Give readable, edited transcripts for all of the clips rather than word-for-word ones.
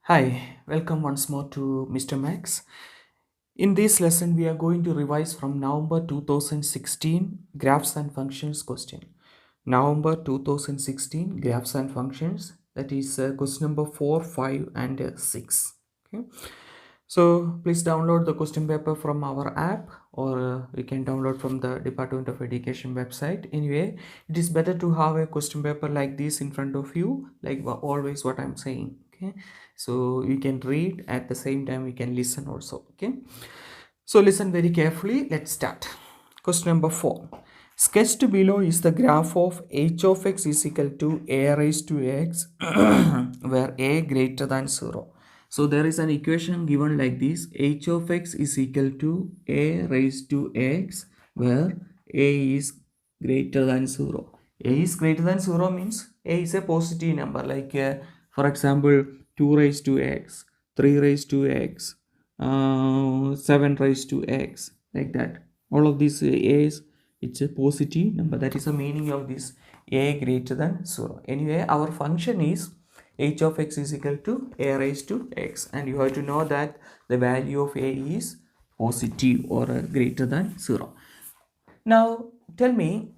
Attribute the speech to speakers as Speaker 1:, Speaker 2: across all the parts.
Speaker 1: Hi, welcome once more to Mr. Max. In this lesson, we are going to revise from November 2016 Graphs and Functions question. November 2016 Graphs and Functions, that is question number 4, 5 and 6. Okay. So please download the question paper from our app, or we can download from the Department of Education website. Anyway, it is better to have a question paper like this in front of you, like always what I'm saying. Okay, so you can read at the same time you can listen also. Okay, so listen very carefully. Let's start. Question number 4. Sketched below is the graph of h of x is equal to a raised to x where a greater than 0. So there is an equation given like this: h of x is equal to a raised to x where a is greater than 0. A is greater than 0 means a is a positive number, like for example 2 raised to x, 3 raised to x, 7 raised to x, like that. All of these a's, it's a positive number. That is the meaning of this a greater than 0. Anyway, our function is h of x is equal to a raised to x, and you have to know that the value of a is positive or greater than 0. Now tell me,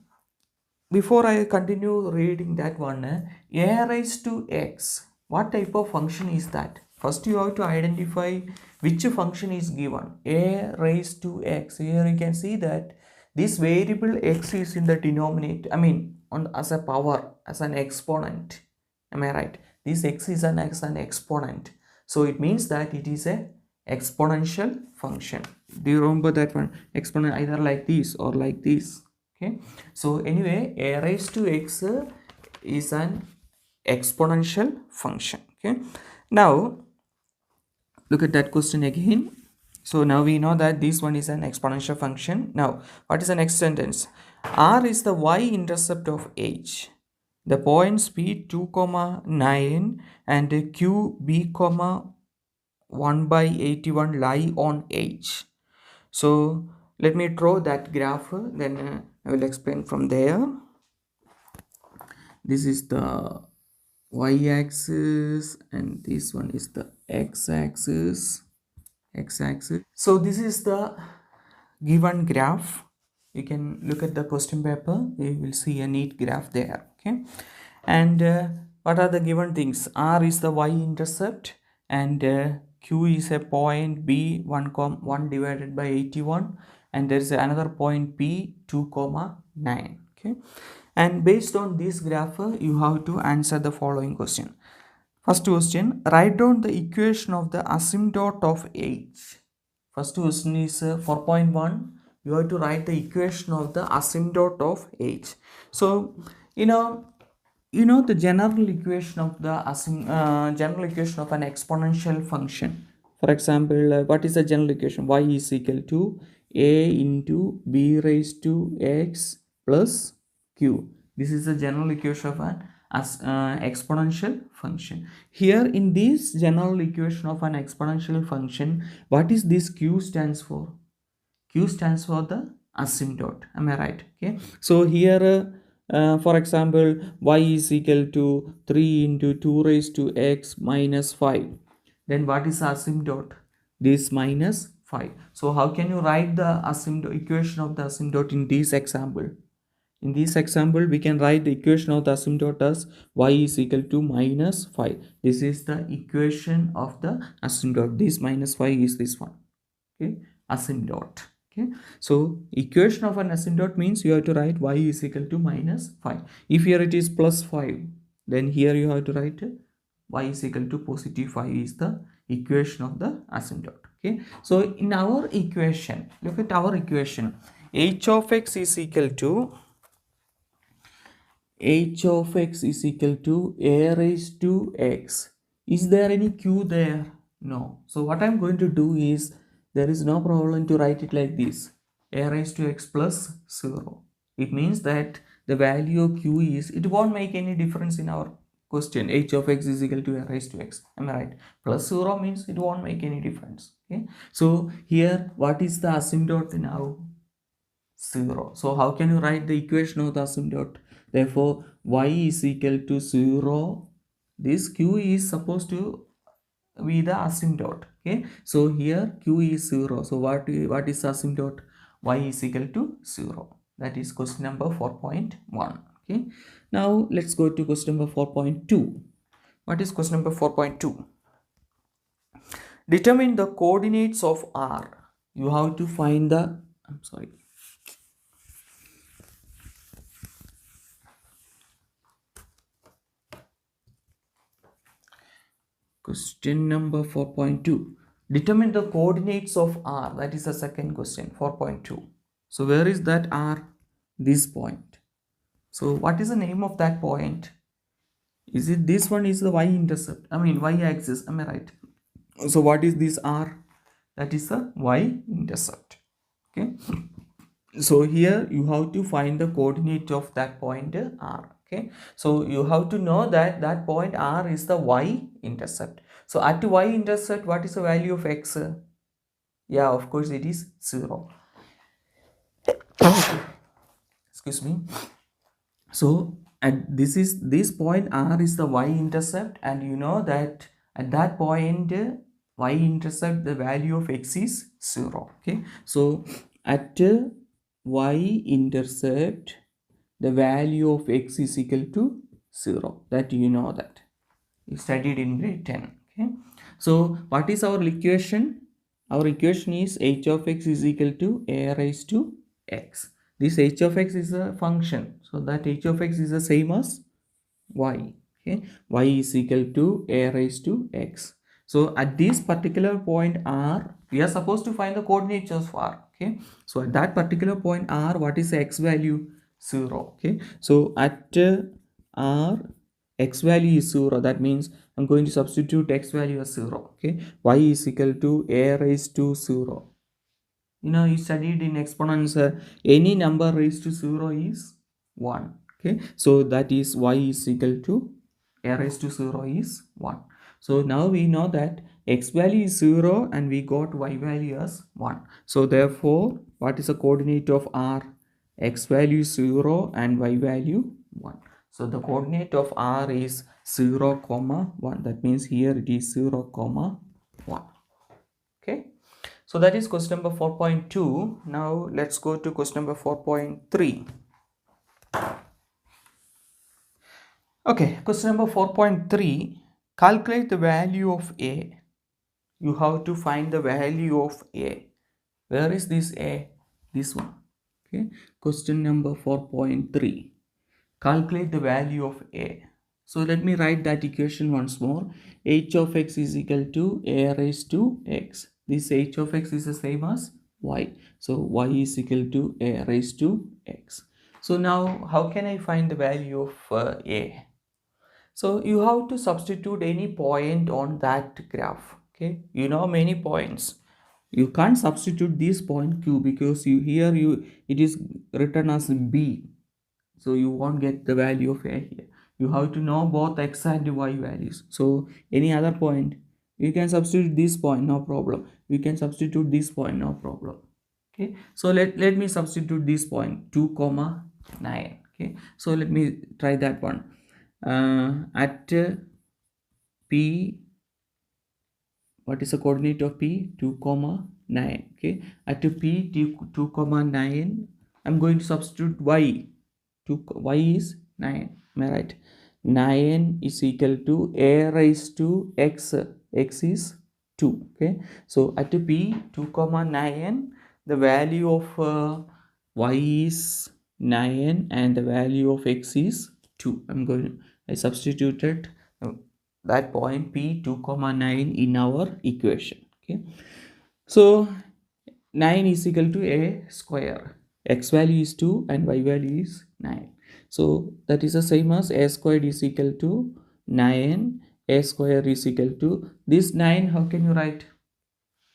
Speaker 1: before I continue reading that one, a raised to x, what type of function is that? First you have to identify which function is given. A raised to x, here you can see that this variable x is in the denominator, as a power, as an exponent. Am I right? This x is as an exponent, so it means that it is a exponential function. Do you remember that one? Exponent either like this or like this. Okay, so anyway, a raised to x is an exponential function. Okay, now look at that question again. So now we know that this one is an exponential function. Now what is the next sentence? R is the y-intercept of h. The points p 2, 9 and q b, 1 by 81 lie on h. So let me draw that graph, then I will explain from there. This is the y-axis and this one is the x-axis. So this is the given graph. You can look at the question paper, you will see a neat graph there. Okay, and what are the given things? R is the y-intercept, and q is a point b 1 divided by 81, and there is another point p 2, 9. Okay, and based on this graph you have to answer the following question. First question, write down the equation of the asymptote of h. First question is 4.1. You have to write the equation of the asymptote of h. So you know the general equation of the general equation of an exponential function. For example, what is the general equation? Y is equal to a into b raised to x plus q. This is the general equation of an exponential function. Here in this general equation of an exponential function, what is this q stands for? Q stands for the asymptote. Am I right? Okay, so here for example, y is equal to 3 into 2 raised to x minus 5. Then what is asymptote? This minus 5. So how can you write the asymptote equation of the asymptote in this example? In this example, we can write the equation of the asymptote as y is equal to minus 5. This is the equation of the asymptote. This minus 5 is this one. Okay, asymptote. Okay, so equation of an asymptote means you have to write y is equal to minus 5. If here it is plus 5, then here you have to write y is equal to positive 5 is the equation of the asymptote. Okay, so in our equation, look at our equation. H of x is equal to a raised to x. Is there any q there? No. So what I'm going to do is, there is no problem to write it like this: a raised to x plus 0. It means that the value of q is, it won't make any difference in our question. H of x is equal to a raised to x. Am I right? Plus 0 means it won't make any difference. Okay, so here what is the asymptote now? 0. So how can you write the equation of the asymptote? Therefore y is equal to 0. This q is supposed to be the asymptote. Okay, so here q is 0. So what is asymptote? Y is equal to 0. That is question number 4.1. Okay, now let's go to question number 4.2. What is question number 4.2? Determine the coordinates of R. You have to find the, I'm sorry. Question number 4.2. Determine the coordinates of R. That is the second question, 4.2. So where is that R? This point. So what is the name of that point? Is it this one is the y-intercept? I mean y-axis, am I right? So what is this R? That is the y-intercept. Okay. So here you have to find the coordinate of that point R. Okay. So you have to know that that point R is the y-intercept. So at y-intercept, what is the value of x? Yeah, of course it is 0. Excuse me. So at this point R is the y-intercept, and you know that at that point y-intercept, the value of x is 0. Okay, so at y-intercept, the value of x is equal to 0. That you know that you studied in grade 10. Okay, so what is our equation? Our equation is h of x is equal to a raised to x. This h of x is a function, so that h of x is the same as y. Okay, y is equal to a raised to x. So at this particular point R, we are supposed to find the coordinates of R. Okay, so at that particular point R, what is the x value? 0. Okay, so at R, x value is 0. That means I'm going to substitute x value as 0. Okay, y is equal to a raised to 0. You know, you studied in exponents, any number raised to 0 is 1. Okay, so that is y is equal to a raised to 0 is 1. So now we know that x value is 0 and we got y value as 1. So therefore, what is the coordinate of R? X value is 0 and y value 1. So the coordinate of R is 0 comma 1. That means here it is 0 comma 1. Okay, so that is question number 4.2. Now let's go to question number 4.3. Okay, question number 4.3. Calculate the value of A. You have to find the value of A. Where is this A? This one. Okay, question number 4.3. Calculate the value of A. So let me write that equation once more. H of x is equal to a raised to x. This h of x is the same as y. So y is equal to a raised to x. So now how can I find the value of A? So you have to substitute any point on that graph. Okay, you know many points. You can't substitute this point Q because it is written as B. So you won't get the value of A here. You have to know both x and y values. So any other point, you can substitute this point, no problem. You can substitute this point, no problem. Okay, so let me substitute this point 2 comma 9. Okay, so let me try that one. At P, what is the coordinate of P? 2 comma 9. Okay, at P 2 comma 9, I'm going to substitute y. 2 y is 9. Am I right? 9 is equal to a raised to x. X is 2. Okay, so at P 2 comma 9, the value of y is 9 and the value of x is 2. I substituted that point P 2 comma 9 in our equation. Okay, so 9 is equal to a square. X value is 2 and y value is 9. So that is the same as a squared is equal to 9. A square is equal to this 9. How can you write?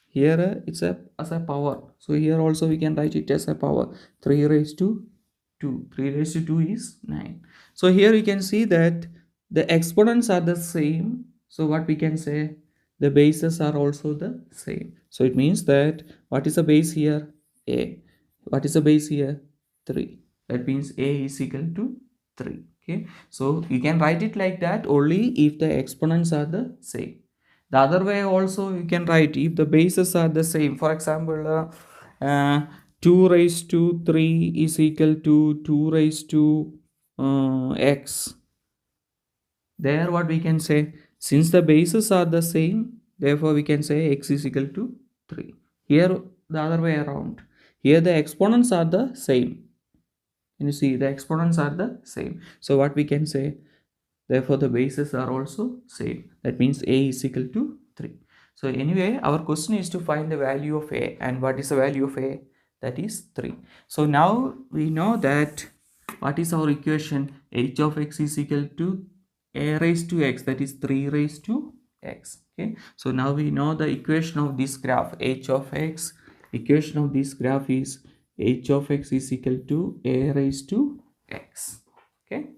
Speaker 1: Here it's as a power. So here also we can write it as a power. 3 raised to 2. 3 raised to 2 is 9. So here you can see that the exponents are the same. So what we can say? The bases are also the same. So it means that what is the base here? A. What is the base here? 3. That means A is equal to 3. Okay, so you can write it like that only if the exponents are the same. The other way also you can write, if the bases are the same, for example, 2 raised to 3 is equal to 2 raised to x. There what we can say, since the bases are the same, therefore we can say x is equal to 3. Here the other way around, here the exponents are the same. And you see the exponents are the same, so what we can say, therefore the bases are also same. That means a is equal to 3. So anyway, our question is to find the value of a, and what is the value of a? That is 3. So now we know that what is our equation? H of x is equal to a raised to x, that is 3 raised to x. Okay, so now we know the equation of this graph, h of x. Equation of this graph is h of x is equal to a raised to x. Okay,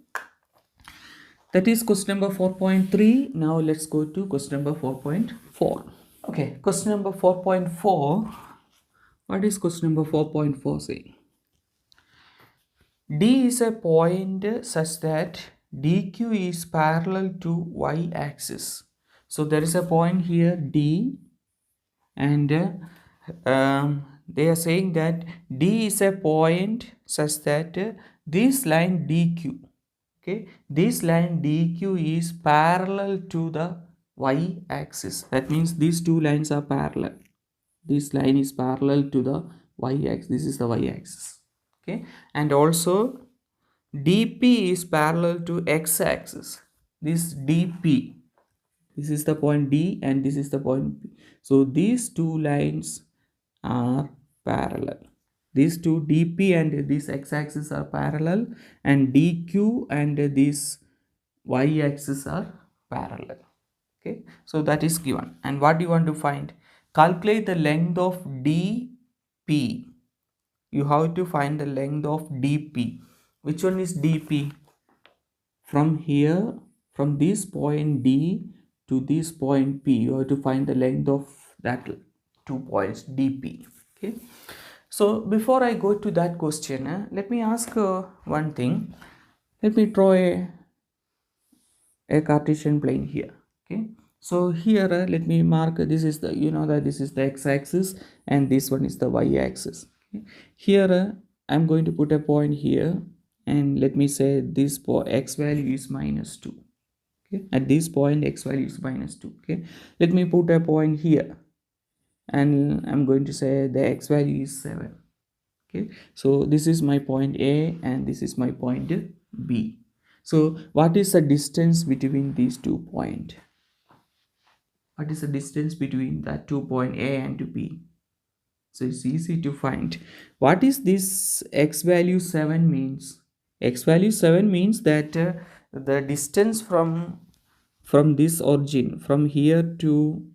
Speaker 1: that is question number 4.3. Now let's go to question number 4.4. Okay, question number 4.4. What is question number 4.4 saying? D is a point such that DQ is parallel to y axis. So there is a point here D, and they are saying that D is a point such that this line DQ, okay, this line DQ is parallel to the y axis. That means these two lines are parallel. This line is parallel to the y axis. This is the y axis. Okay, and also DP is parallel to x axis. This DP, this is the point D and this is the point P. So these two lines are parallel. These two DP and this x axis are parallel, and DQ and this y axis are parallel. Okay, so that is given. And what do you want to find? Calculate the length of DP. You have to find the length of DP. Which one is DP? From here, from this point D to this point P, you have to find the length of that 2 points DP. Okay, so before I go to that question, let me ask one thing. Let me draw a Cartesian plane here. Okay, so here let me mark, this is the, you know that this is the x-axis and this one is the y-axis. Okay. Here I'm going to put a point here, and let me say this x value is -2. Okay, at this point x value is -2. Okay, let me put a point here, and I'm going to say the x value is 7. Okay, so this is my point A and this is my point B. So what is the distance between these 2 points? What is the distance between that 2 point A and B? So it's easy to find. What is this x value 7 means? X value 7 means that the distance from this origin, from here to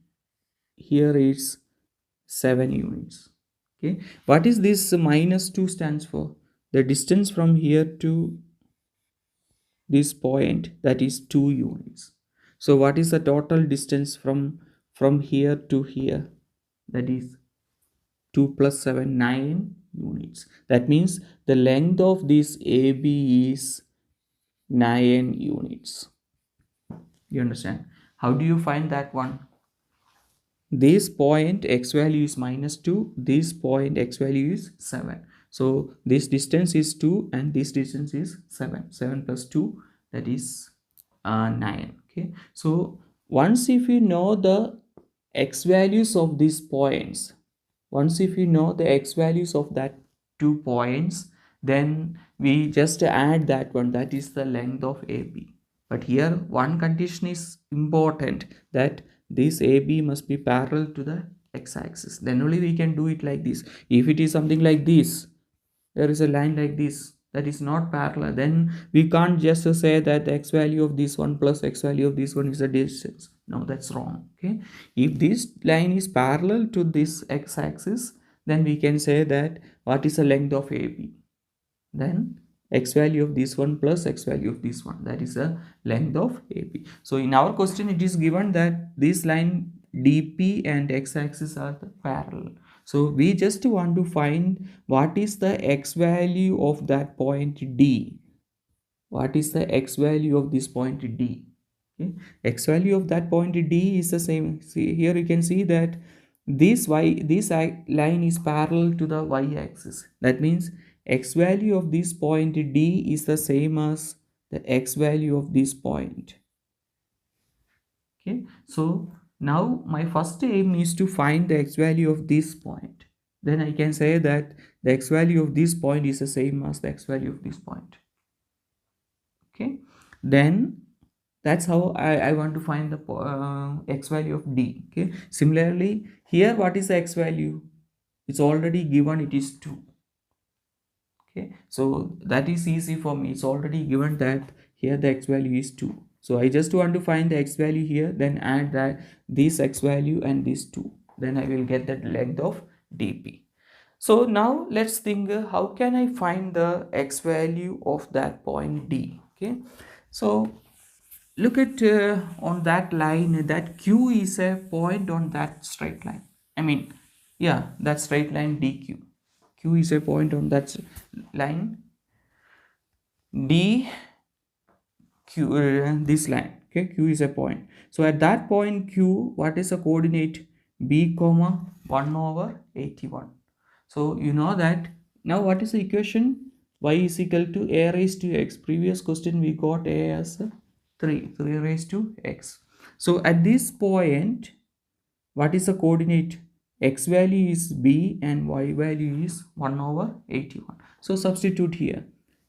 Speaker 1: here, is 7 units. Okay, what is this -2 stands for? The distance from here to this point, that is 2 units. So what is the total distance from here to here? That is 2 plus 7, 9 units. That means the length of this AB is 9 units. You understand? How do you find that one? This point x value is -2, this point x value is 7. So this distance is 2 and this distance is 7. 7 plus 2, that is 9. Okay, so once if you know the x values of these points, once if you know the x values of that 2 points, then we just add that one, that is the length of AB. But here one condition is important, that this AB must be parallel to the x-axis. Then only we can do it like this. If it is something like this, there is a line like this that is not parallel, then we can't just say that the x value of this one plus x value of this one is the distance. No, that's wrong. Okay, if this line is parallel to this x-axis, then we can say that what is the length of AB? Then x value of this one plus x value of this one, that is the length of AB. So in our question it is given that this line DP and x-axis are the parallel. So we just want to find what is the x value of that point D. What is the x value of this point D? Okay, x value of that point D is the same. See here you can see that this line is parallel to the y axis. That means x value of this point D is the same as the x value of this point. Okay, so now my first aim is to find the x value of this point. Then I can say that the x value of this point is the same as the x value of this point. Okay, then that's how I want to find the x value of D. Okay, similarly here what is the x value? It's already given, it is 2. Okay, so that is easy for me. It's already given that here the x value is 2. So I just want to find the x value here, then add that this x value and this 2, then I will get the length of dp. So now let's think how can I find the x value of that point D. Okay, so look at on that line, that q is a point on that straight line. I mean, yeah, that straight line dq. Q is a point on that line D Q, this line. Okay, Q is a point. So at that point Q, what is the coordinate? B comma 1 over 81. So you know that. Now what is the equation? Y is equal to a raised to x. Previous question we got a as 3 raised to x. So at this point, what is the coordinate? X value is b and y value is 1 over 81. So substitute here.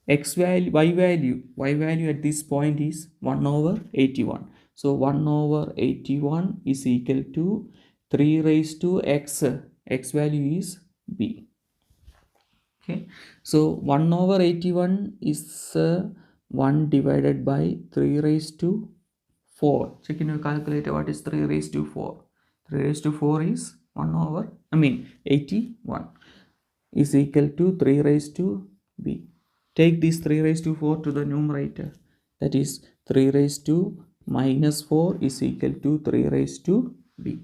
Speaker 1: Y value at this point is 1 over 81. So 1 over 81 is equal to 3 raised to x. X value is b. Okay, so 1 over 81 is 1 divided by 3 raised to 4. Check in your calculator what is 3 raised to 4. 3 raised to 4 is 81 is equal to 3 raised to b. Take this 3 raised to 4 to the numerator. That is 3 raised to minus 4 is equal to 3 raised to b.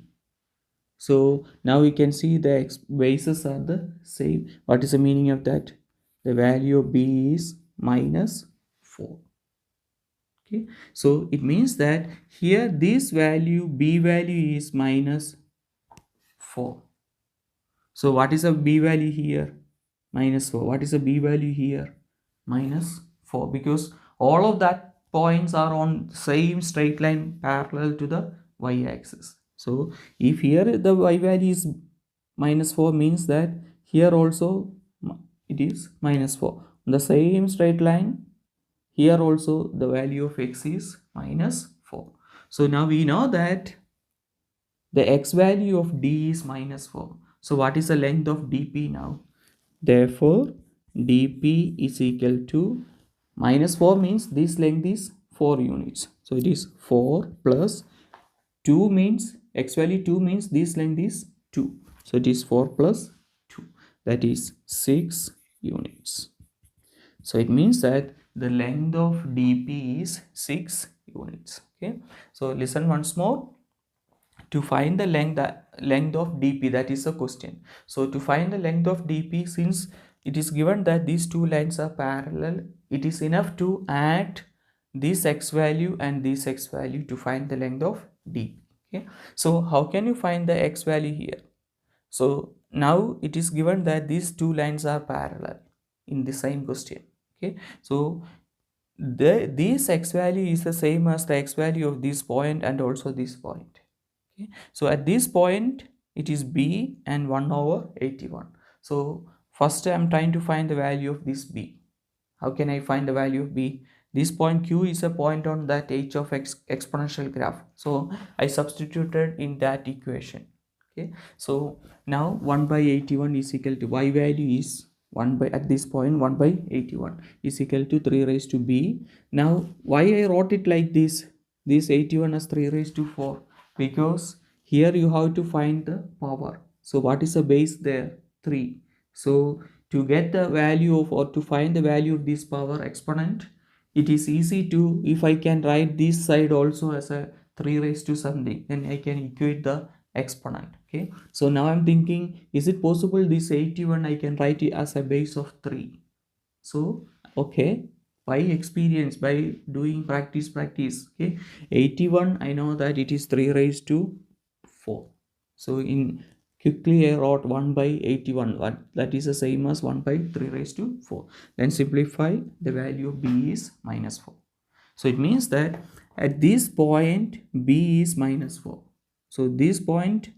Speaker 1: So now we can see the bases are the same. What is the meaning of that? The value of b is minus 4. Okay, so it means that here this value b value is minus 4. So what is the b value here? Minus 4. What is the b value here? Minus 4, because all of that points are on same straight line parallel to the y axis. So if here the y value is minus 4, means that here also it is minus 4. On the same straight line, here also the value of x is minus 4. So now we know that the x value of D is minus 4. So what is the length of dp now? Therefore dp is equal to minus 4, means this length is 4 units. So it is 4 plus 2 means x value 2 means this length is 2. So it is 4 plus 2, that is 6 units. So it means that the length of dp is 6 units. Okay, so listen once more. To find the length of dp, that is the question. So to find the length of dp, since it is given that these two lines are parallel, it is enough to add this x value and this x value to find the length of dp. Okay, so how can you find the x value here? So now it is given that these two lines are parallel in the same question. Okay, so this x value is the same as the x value of this point and also this point. Okay, so at this point it is b and 1 over 81. So first I am trying to find the value of this b. How can I find the value of b? This point q is a point on that h of x exponential graph, so I substituted in that equation. Okay, so now 1 by 81 is equal to y value is 1 by, at this point 1 by 81 is equal to 3 raised to b. Now why I wrote it like this 81 as 3 raised to 4? Because here you have to find the power. So what is the base there? 3. So to get the value of, or to find the value of this power exponent, it is easy to, if I can write this side also as a 3 raised to something, then I can equate the exponent. Okay, so now I'm thinking, is it possible this 81 I can write it as a base of 3? So okay, by experience, by doing practice. Okay, 81, I know that it is 3 raised to 4. So in quickly I wrote 1 by 81, what that is the same as 1 by 3 raised to 4. Then simplify, the value of b is minus 4. So it means that at this point b is minus 4. So this point,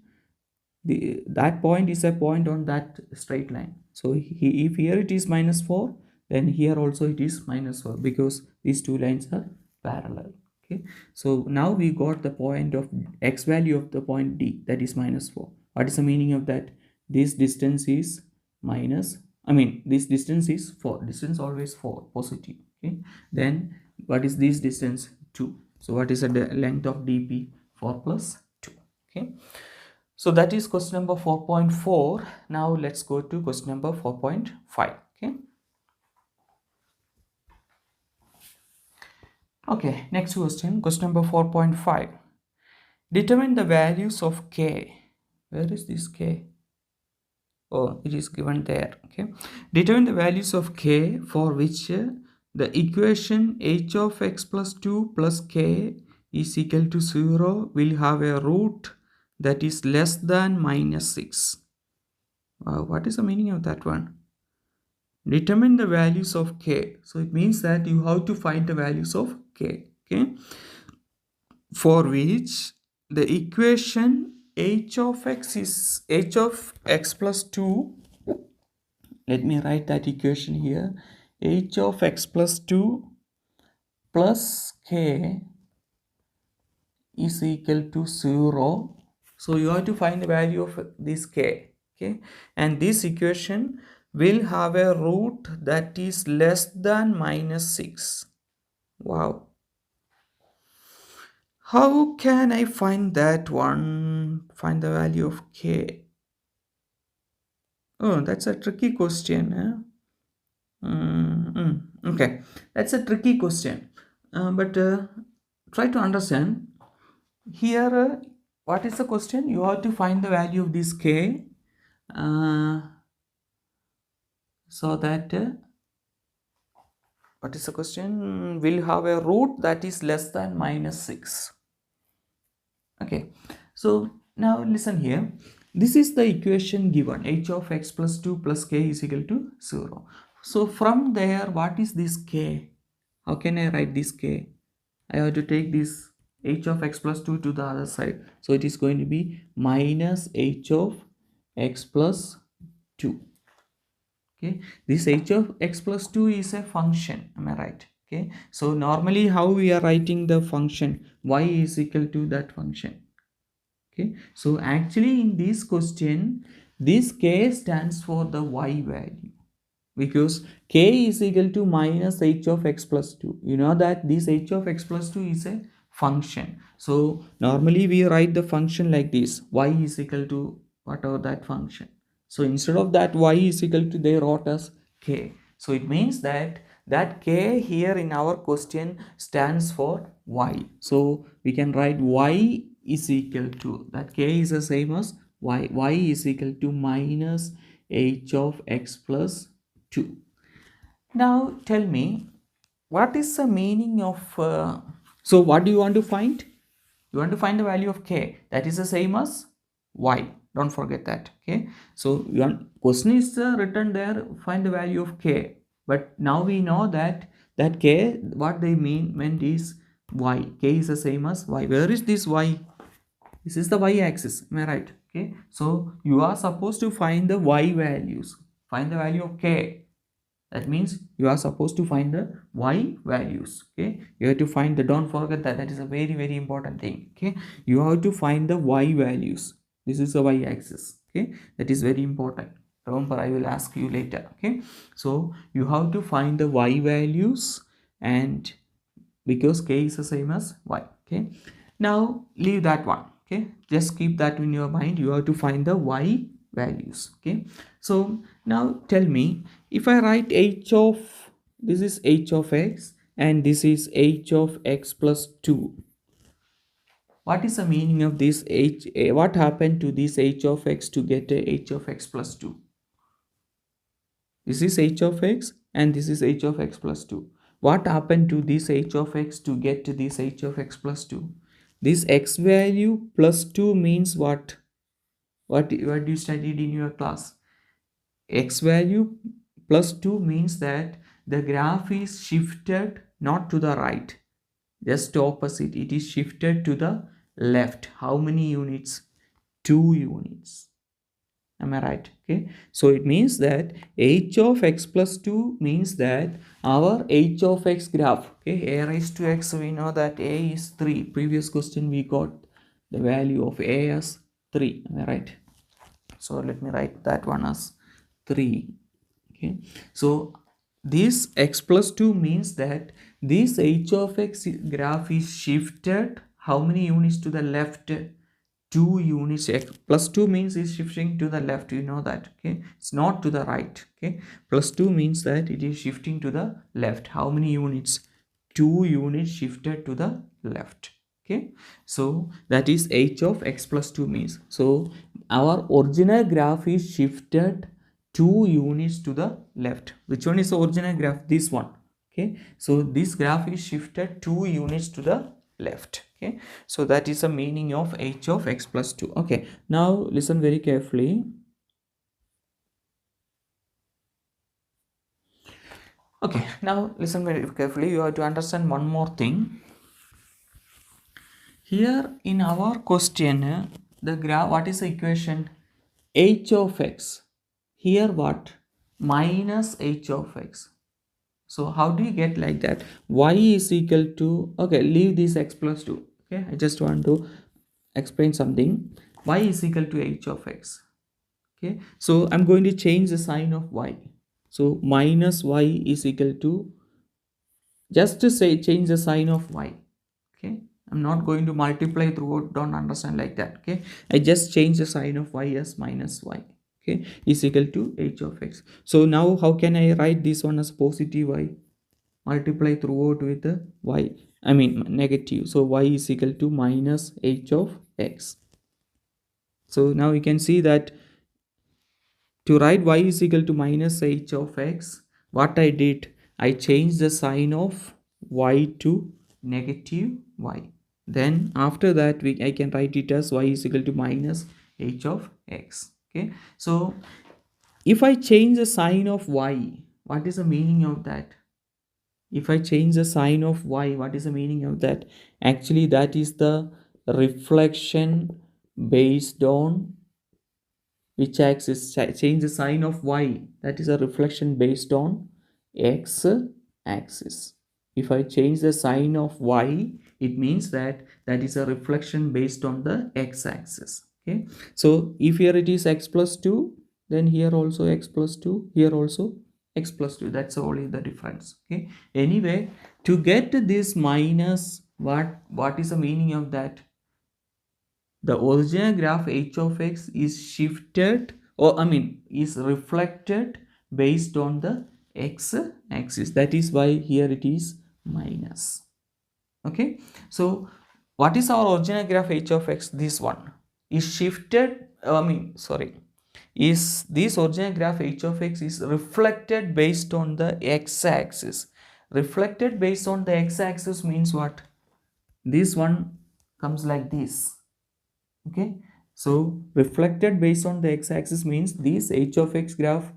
Speaker 1: that point is a point on that straight line. So if here it is minus 4, then here also it is minus 4, because these two lines are parallel. Okay, so now we got the point of x value of the point D, that is minus 4. What is the meaning of that? This distance is minus, this distance is 4. Distance always 4, positive. Okay, then what is this distance? 2. So what is the length of dp? 4 plus 2. Okay, so that is question number 4.4. Now let's go to question number 4.5. Okay, next question number 4.5. Determine the values of k. Where is this k? Oh, it is given there. Okay, determine the values of k for which the equation h of x plus 2 plus k is equal to 0 will have a root that is less than minus 6. What is the meaning of that one? Determine the values of k. So it means that you have to find the values of k. Okay, for which the equation h of x is h of x plus 2. Let me write that equation here. H of x plus 2 plus k is equal to 0. So you have to find the value of this k. Okay, and this equation will have a root that is less than minus 6. Wow. How can I find that one? Find the value of k. Oh, that's a tricky question. Okay, that's a tricky question. But try to understand. Here, what is the question? You have to find the value of this k. So that what is the question? Will have a root that is less than minus 6. Okay, so now listen here. This is the equation given, h of x plus 2 plus k is equal to 0. So from there, what is this k? How can I write this k? I have to take this h of x plus 2 to the other side. So it is going to be minus h of x plus 2. Okay, this h of x plus 2 is a function, am I right? Okay, so normally how we are writing the function, y is equal to that function. Okay, so actually in this question, this k stands for the y value, because k is equal to minus h of x plus 2. You know that this h of x plus 2 is a function. So normally we write the function like this, y is equal to whatever that function. So instead of that y is equal to, they wrote as k. So it means that k here in our question stands for y. So we can write y is equal to, that k is the same as y. Y is equal to minus h of x plus 2. Now tell me, what is the meaning of so what do you want to find? You want to find the value of k, that is the same as y. Don't forget that. Okay, so question is written there, find the value of k, but now we know that k, what they meant is y. K is the same as y. Where is this y? This is the y axis, am I right? Okay, so you are supposed to find the y values, find the value of k. That means you are supposed to find the y values. Okay, you have to find the, don't forget that, that is a very, very important thing. Okay, you have to find the y values. This is the y axis. Okay, that is very important. Remember, I will ask you later. Okay, so you have to find the y values, and because k is the same as y. Okay, now leave that one. Okay, just keep that in your mind. You have to find the y values. Okay, so now tell me, if I write h of, this is h of x and this is h of x plus 2, what is the meaning of this h? What happened to this h of x to get a h of x plus 2? This is h of x and this is h of x plus 2. what happened to this h of x to get to this h of x plus 2? This x value plus 2 means what? What you studied in your class? X value plus 2 means that the graph is shifted not to the right, just opposite. It is shifted to the left. How many units? 2 units. Am I right? Okay, so it means that h of x plus 2 means that our h of x graph, okay, a raised to x, we know that a is 3. Previous question we got the value of a as 3. Am I right? So let me write that one as 3. Okay, so this x plus 2 means that this h of x graph is shifted how many units to the left? 2 units. X plus 2 means is shifting to the left, you know that. Okay, it's not to the right. Okay, plus 2 means that it is shifting to the left. How many units? 2 units shifted to the left. Okay, so that is h of x plus 2 means. So our original graph is shifted 2 units to the left. Which one is the original graph? This one. Okay, so this graph is shifted 2 units to the left. Okay, so that is the meaning of h of x plus 2. Okay, now listen very carefully. Okay, now listen very carefully. You have to understand one more thing. Here in our question, the graph, what is the equation? H of x. Here what? Minus h of x. So how do you get like that? Y is equal to, okay, leave this x plus 2. Okay, I just want to explain something. Y is equal to h of x. Okay, so I'm going to change the sign of y. So minus y is equal to, just to say, change the sign of y. Okay, I'm not going to multiply throughout, don't understand like that. Okay, I just change the sign of y as minus y. Okay, is equal to h of x. So now how can I write this one as positive y? Multiply throughout with the y, I mean negative. So y is equal to minus h of x. So now you can see that to write y is equal to minus h of x, what I did, I changed the sign of y to negative y. Then after that I can write it as y is equal to minus h of x. Okay, so if I change the sign of y, what is the meaning of that? If I change the sign of y, what is the meaning of that? Actually, that is the reflection based on which axis? Change the sign of y, that is a reflection based on x axis. If I change the sign of y, it means that that is a reflection based on the x axis. Okay, so if here it is x plus 2, then here also x plus 2, here also x plus 2. That's only the difference. Okay, anyway, to get this minus, what is the meaning of that? The original graph h of x is shifted, or I mean is reflected based on the x axis. That is why here it is minus. Okay, so what is our original graph h of x? This one is shifted, is this original graph h of x is reflected based on the x axis. Reflected based on the x axis means what? This one comes like this. Okay, so reflected based on the x-axis means this h of x graph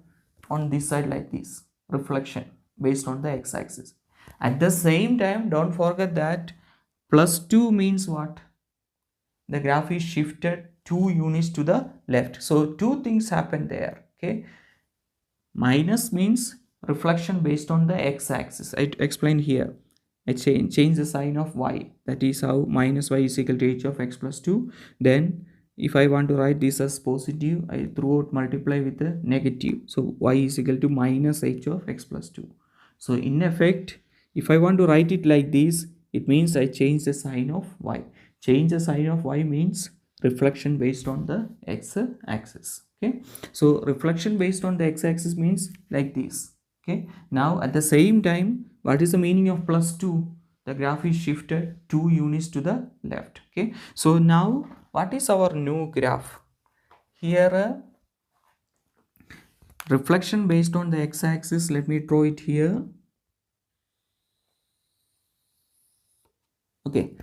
Speaker 1: on this side like this, reflection based on the x-axis. At the same time, don't forget that plus 2 means what? The graph is shifted 2 units to the left. So two things happen there. Okay, minus means reflection based on the x-axis. I explained here. I change the sign of y. That is how minus y is equal to h of x plus 2. Then if I want to write this as positive, I throughout multiply with the negative. So y is equal to minus h of x plus 2. So in effect, if I want to write it like this, it means I change the sign of y. Change the sign of y means reflection based on the x-axis. Okay, so reflection based on the x-axis means like this. Okay, now at the same time, what is the meaning of plus 2? The graph is shifted 2 units to the left. Okay, so now what is our new graph? Here reflection based on the x-axis, let me draw it here. Okay,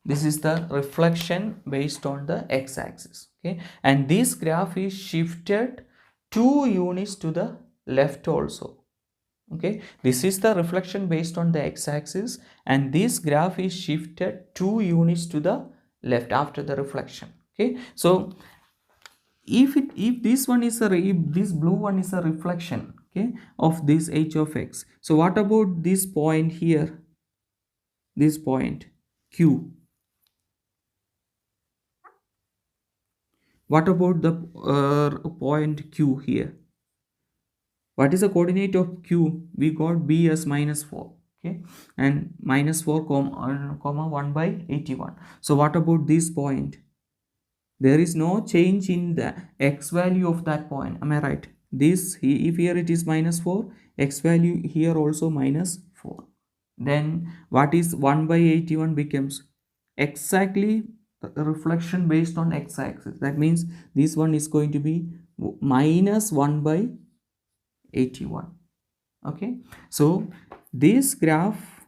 Speaker 1: this is the reflection based on the x-axis. Okay, and this graph is shifted 2 units to the left also. Okay, this is the reflection based on the x-axis, and this graph is shifted 2 units to the left after the reflection. Okay, so if this one is if this blue one is a reflection, okay, of this h of x, so what about this point here, this point q? What about the point q here? What is the coordinate of q? We got b as -4. Okay, and -4 comma 1 by 81. So what about this point? There is no change in the x value of that point. Am I right? This, if here it is -4, x value here also -4. Then what is 1 by 81 becomes exactly a reflection based on x-axis. That means this one is going to be -1 by 81. Okay, so this graph,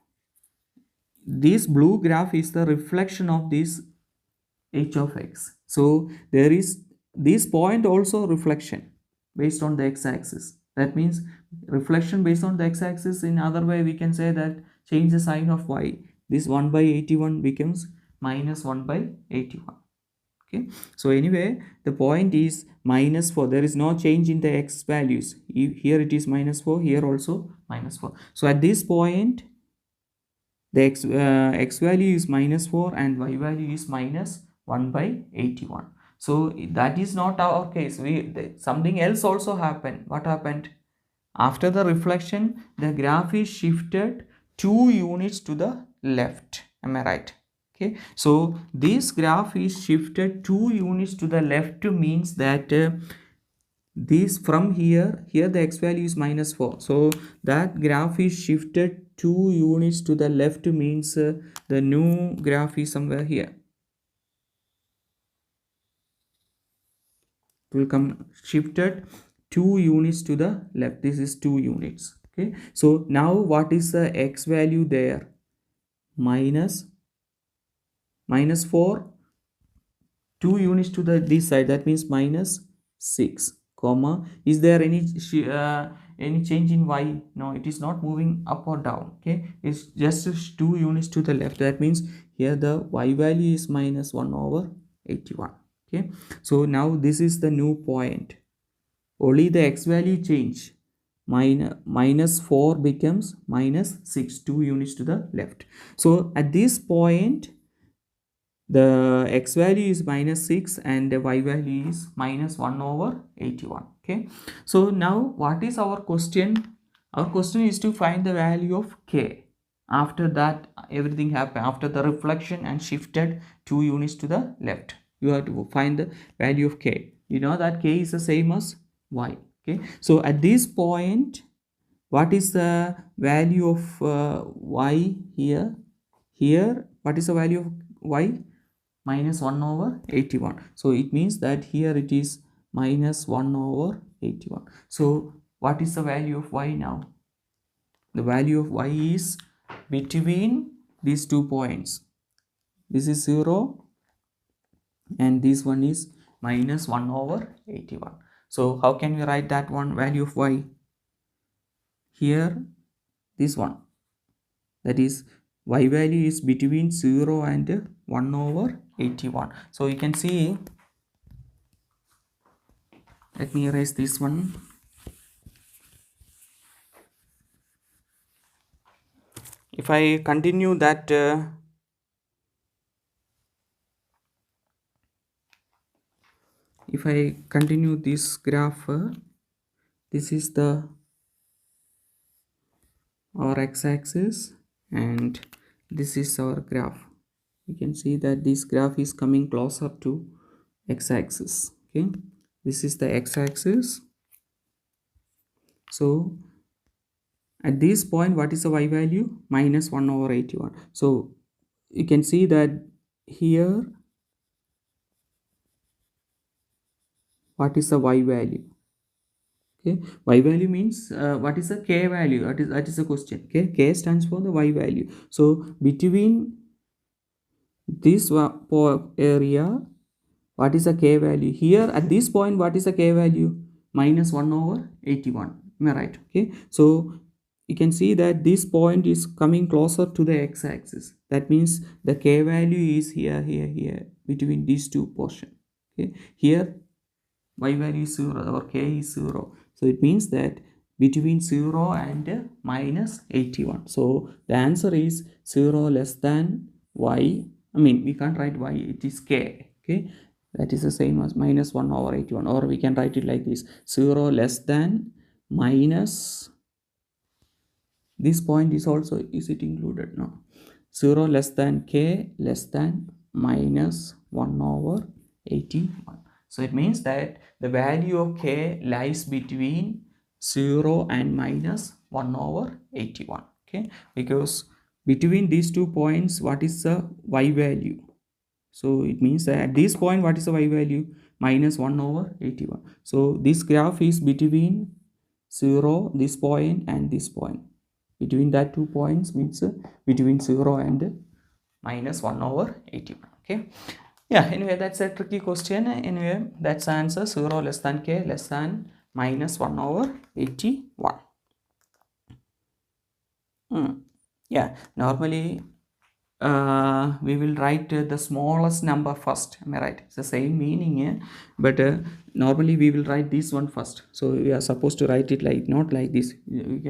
Speaker 1: this blue graph is the reflection of this h of x. So there is this point also reflection based on the x-axis. That means reflection based on the x-axis. In other way we can say that change the sign of y. This 1 by 81 becomes -1 by 81. Okay, so anyway the point is -4. There is no change in the x values. Here it is -4, here also -4. So at this point the x value is -4 and y value is -1 by 81. So that is not our case. Something else also happened. What happened? After the reflection, the graph is shifted 2 units to the left. Am I right? Okay, so this graph is shifted 2 units to the left means that this from here the x value is -4, so that graph is shifted 2 units to the left means the new graph is somewhere here. It will come shifted 2 units to the left. This is 2 units. Okay, so now what is the x value there? -4, 2 units to the this side, that means -6 comma, is there any change in y? No, it is not moving up or down. Okay, it's just 2 units to the left. That means here the y value is -1 over 81. Okay, so now this is the new point. Only the x value change. -4 becomes -6, 2 units to the left. So at this point the x value is -6 and the y value is -1 over 81. Okay, so now what is our question? Our question is to find the value of k. After that everything happened, after the reflection and shifted 2 units to the left, you have to find the value of k. You know that k is the same as y. Okay, so at this point what is the value of y here? Here what is the value of y? -1 over 81. So it means that here it is -1 over 81. So what is the value of y now? The value of y is between these 2 points. This is 0 and this one is -1 over 81. So how can we write that one value of y? Here this one, that is y value is between 0 and 1 over 81. So you can see, let me erase this one. If I continue that if I continue this graph, this is the our x-axis and this is our graph. You can see that this graph is coming closer to x-axis. Okay, this is the x-axis. So at this point what is the y value? -1 over 81. So you can see that here what is the y value? Okay, y value means what is the k value? That is the question. Okay, k stands for the y value. So between this area, what is the k value? Here at this point, what is the k value? Minus 1 over 81. Am I right? Okay. So you can see that this point is coming closer to the x-axis. That means the k value is here between these two portions. Okay. Here y value is 0 or k is 0. So it means that between 0 and minus 81. So the answer is 0 less than y. I mean, we can't write y, it is k. Okay, that is the same as minus 1 over 81, or we can write it like this: 0 less than minus, this point is also, is it included? No. 0 less than k less than minus 1 over 81. So it means that the value of k lies between 0 and minus 1 over 81. Okay, because between these 2 points, what is the y value? So it means that at this point, what is the y value? Minus 1 over 81. So this graph is between 0, this point, and this point. Between that 2 points means between 0 and minus 1 over 81. Okay. Yeah, anyway, that's a tricky question. Anyway, that's the answer: 0 less than k less than minus 1 over 81. Yeah, normally we will write the smallest number first. Am I right? It's the same meaning, but normally we will write this one first. So we are supposed to write it like, not like this.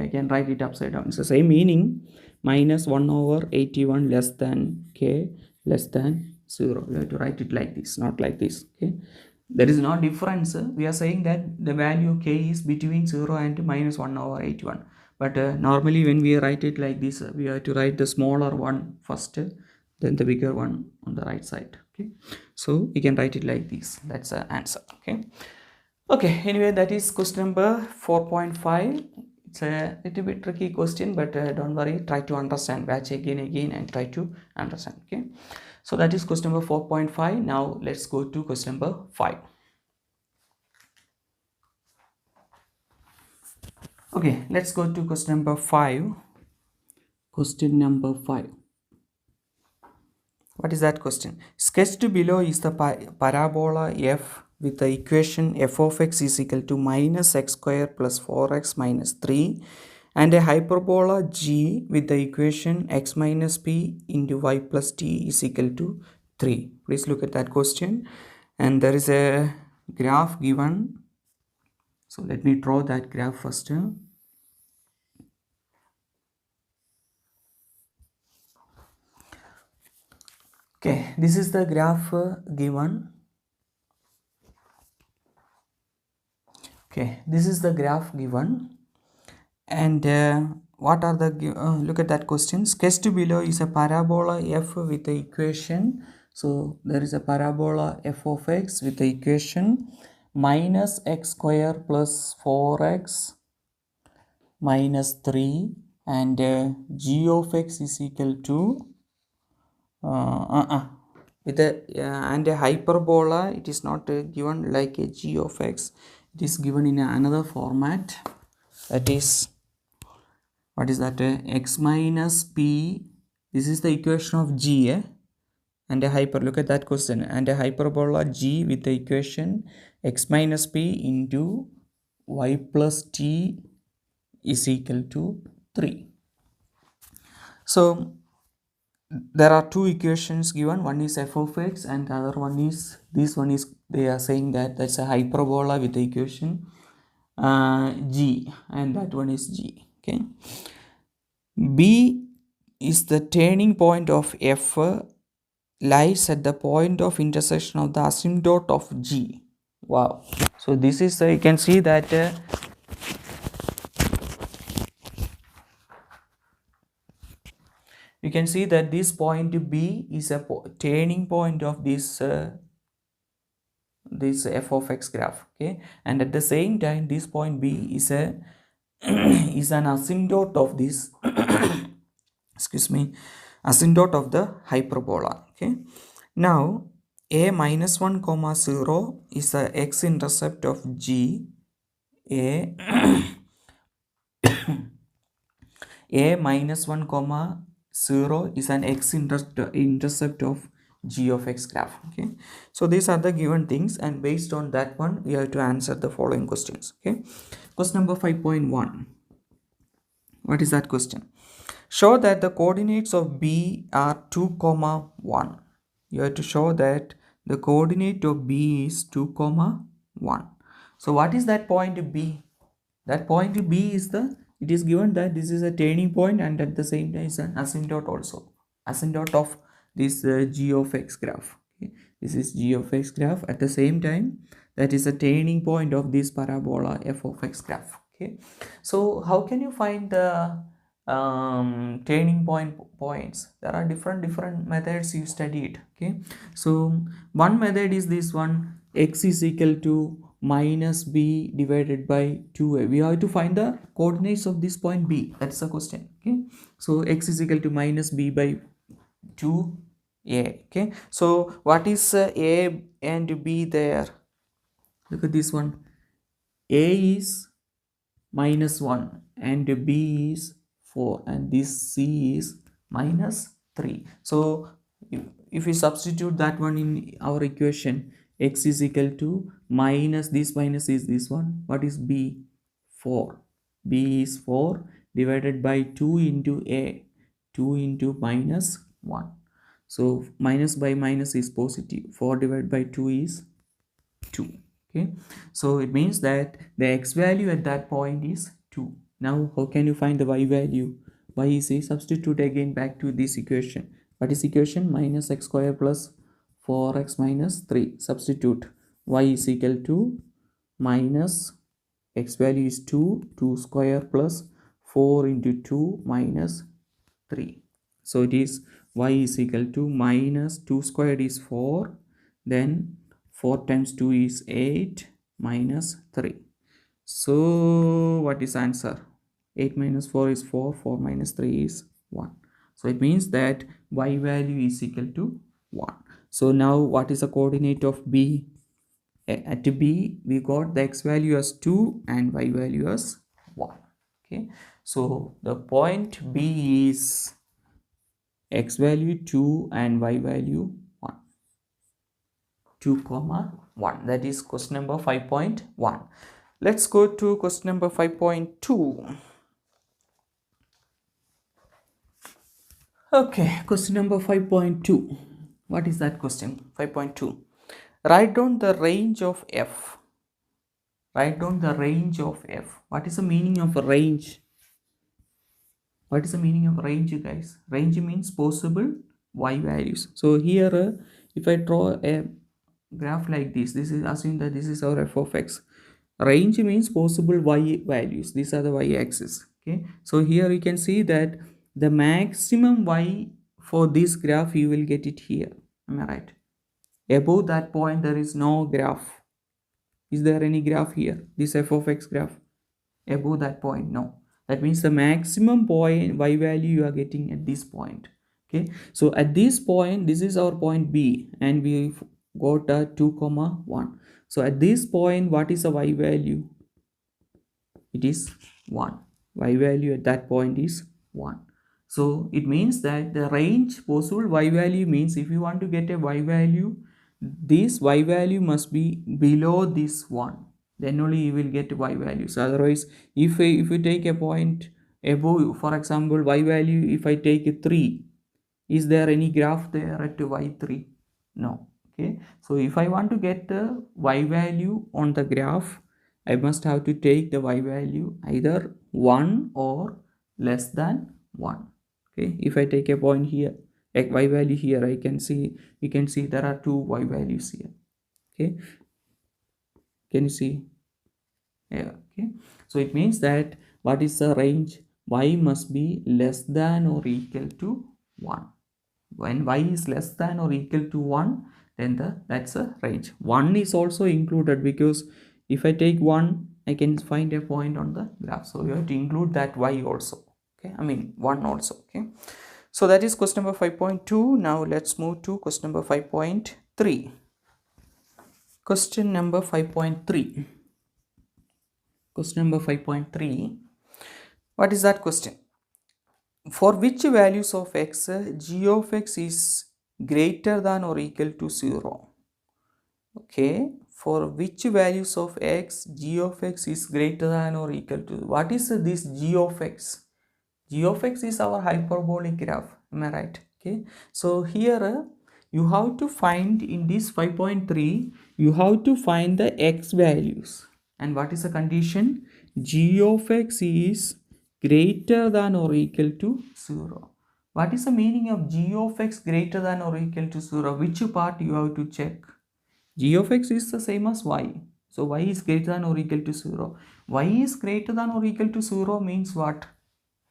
Speaker 1: I can write it upside down. It's the same meaning: minus 1 over 81 less than k less than 0. We have to write it like this, not like this. Okay, there is no difference. We are saying that the value k is between 0 and minus 1 over 81. But normally when we write it like this, we have to write the smaller one first, then the bigger one on the right side. Okay, so we can write it like this. That's the answer. Okay, anyway, that is question number 4.5. It's a little bit tricky question, but don't worry, try to understand, watch again and try to understand. Okay, so that is question number 4.5. now let's go to question number 5. Okay, let's go to question number 5. Question number 5. What is that question? Sketched below is the parabola f with the equation f of x is equal to minus x square plus 4x minus 3, and a hyperbola g with the equation x minus p into y plus t is equal to 3. Please look at that question, and there is a graph given. So let me draw that graph first. Okay, this is the graph given. Okay, this is the graph given, and what are the look at that question. Sketched below is a parabola f with the equation. So there is a parabola f of x with the equation minus x square plus 4x minus 3, and g of x is equal to with a and a hyperbola. It is not given like a g of x. It is given in another format. That is, what is that? X minus p. This is the equation of g, and a look at that question, and a hyperbola g with the equation x minus p into y plus t is equal to 3. So there are two equations given. One is f of x, and the other one is, this one is, they are saying that that's a hyperbola with the equation g, and that one is g. Okay, b is the turning point of f, lies at the point of intersection of the asymptote of g. Wow. So this is you can see that you can see that this point b is a turning point of this this f of x graph. Okay, and at the same time this point b is a is an asymptote of this excuse me, asymptote of the hyperbola. Okay, now a minus 1 comma 0 is the x-intercept of g. A a minus 1 comma 0 is an x-intercept of g of x graph. Okay, so these are the given things, and based on that one we have to answer the following questions. Okay, question number 5.1. What is that question? Show that the coordinates of b are 2 comma 1. You have to show that the coordinate of b is 2 comma 1. So what is that point b? That point b is it is given that this is a turning point, and at the same time is an asymptote also. Asymptote of this g of x graph. Okay. This is g of x graph. At the same time, that is a turning point of this parabola f of x graph. Okay. So how can you find the turning points? There are different methods you studied. Okay. So one method is this one, x is equal to minus b divided by 2a. We have to find the coordinates of this point b. That's the question. Okay, so x is equal to minus b by 2a. Okay, so what is a and b there? Look at this one. A is minus 1 and b is 4, and this c is minus 3. So if we substitute that one in our equation, x is equal to minus is this one. What is b? 4. B is 4 divided by 2 into a. 2 into minus 1. So minus by minus is positive. 4 divided by 2 is 2. Okay, so it means that the x value at that point is 2. Now how can you find the y value? Y is a, substitute again back to this equation. What is equation? Minus x square plus 4x minus 3. Substitute. Y is equal to minus x value is 2 square plus 4 into 2 minus 3. So it is y is equal to minus 2 squared is 4, then 4 times 2 is 8 minus 3. So what is answer? 8 minus 4 is 4, 4 minus 3 is 1. So it means that y value is equal to 1. So now what is the coordinate of b? At b we got the x value as 2 and y value as 1. Okay, so the point b is x value 2 and y value 1. 2 comma 1. That is question number 5.1. Let's go to question number 5.2. Okay, question number 5.2. What is that question? 5.2. Write down the range of f. Write down the range of f. What is the meaning of a range? What is the meaning of range, guys? Range means possible y values. So here, if I draw a graph like this is assume that this is our f of x. Range means possible y values. These are the y axis. Okay, so here you can see that the maximum y for this graph you will get it here. Am I right? Above that point there is no graph. Is there any graph here? This f of x graph? Above that point, no. That means the maximum point y value you are getting at this point. Okay, so at this point, this is our point b, and we got a 2 comma 1. So at this point, what is the y value? It is 1. Y value at that point is 1. So it means that the range possible y value means if you want to get a y value, this y value must be below this 1. Then only you will get y values. Otherwise, if you take a point above, for example, y value, if I take a 3, is there any graph there at y3? No. Okay, so if I want to get the y value on the graph, I must have to take the y value either 1 or less than 1. Okay, if I take a point here, a y value here, we can see there are 2 y values here. Okay, can you see? Yeah. Okay, so it means that what is the range? Y must be less than or equal to 1. When y is less than or equal to 1, then that's a range. 1 is also included, because if I take 1, I can find a point on the graph. So you have to include that y also. Okay, I mean 1 also. Okay, so that is question number 5.2. Now let's move to question number 5.3. Question number 5.3. Question number 5.3. What is that question? For which values of x, g of x is greater than or equal to 0. Okay, for which values of x g of x is greater than or equal to, what is this g of x? G of x is our hyperbolic graph, am I right? Okay, so here you have to find in this 5.3, you have to find the x values. And what is the condition? G of x is greater than or equal to 0. What is the meaning of g of x greater than or equal to 0? Which part you have to check? G of x is the same as y. So y is greater than or equal to 0. Y is greater than or equal to 0 means what?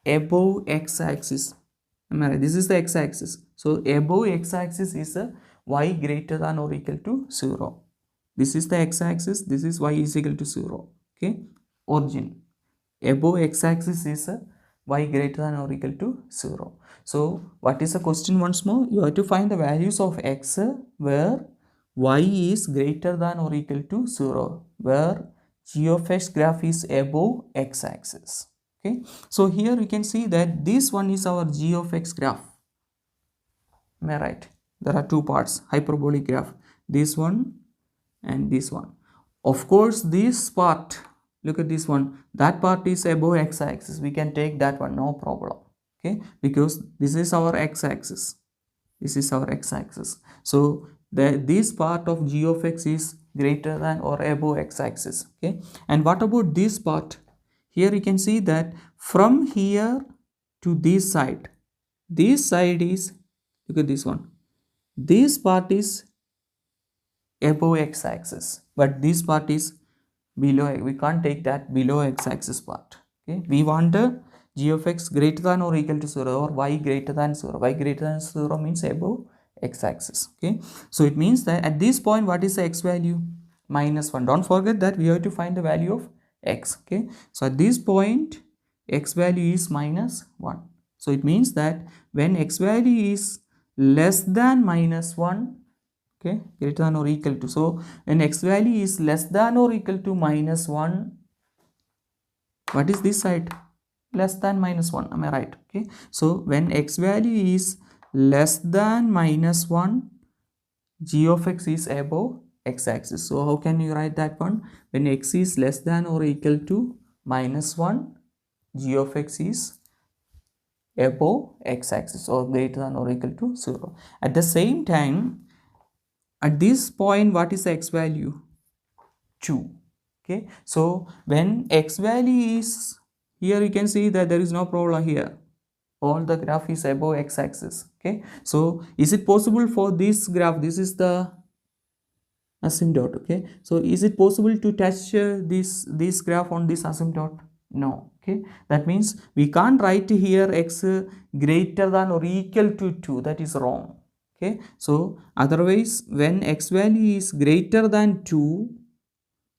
Speaker 1: Above x-axis. This is the x-axis. So above x-axis is a y greater than or equal to 0. This is the x-axis. This is y is equal to 0. Okay. Origin. Above x-axis is a y greater than or equal to 0. So what is the question once more? You have to find the values of x where y is greater than or equal to 0, where g of x graph is above x-axis. Okay, so here we can see that this one is our g of x graph. Am I right? There are two parts, hyperbolic graph, this one and this one. Of course, this part, look at this one, that part is above x-axis. We can take that one, no problem. Okay, because this is our x-axis. This is our x-axis. So this part of g of x is greater than or above x-axis. Okay, and what about this part? Here you can see that from here to this side is, look at this one, this part is above x-axis, but this part is below. We can't take that below x-axis part. Okay, we want a g of x greater than or equal to 0, or y greater than 0. Y greater than 0 means above x-axis. Okay, so it means that at this point, what is the x value? -1. Don't forget that we have to find the value of x. Okay, so at this point x value is -1. So it means that when x value is less than -1, okay, greater than or equal to, so when x value is less than or equal to -1, what is this side? Less than -1, am I right? Okay, so when x value is less than -1, g of x is above x-axis. So how can you write that one? When x is less than or equal to -1, g of x is above x-axis or greater than or equal to 0. At the same time, at this point, what is the x value? 2. Okay, so when x value is, here you can see that there is no problem here. All the graph is above x-axis. Okay, so is it possible for this graph, this is the asymptote. Okay, so is it possible to touch this graph on this asymptote? No. Okay, that means we can't write here x greater than or equal to 2. That is wrong. Okay, so otherwise when x value is greater than 2,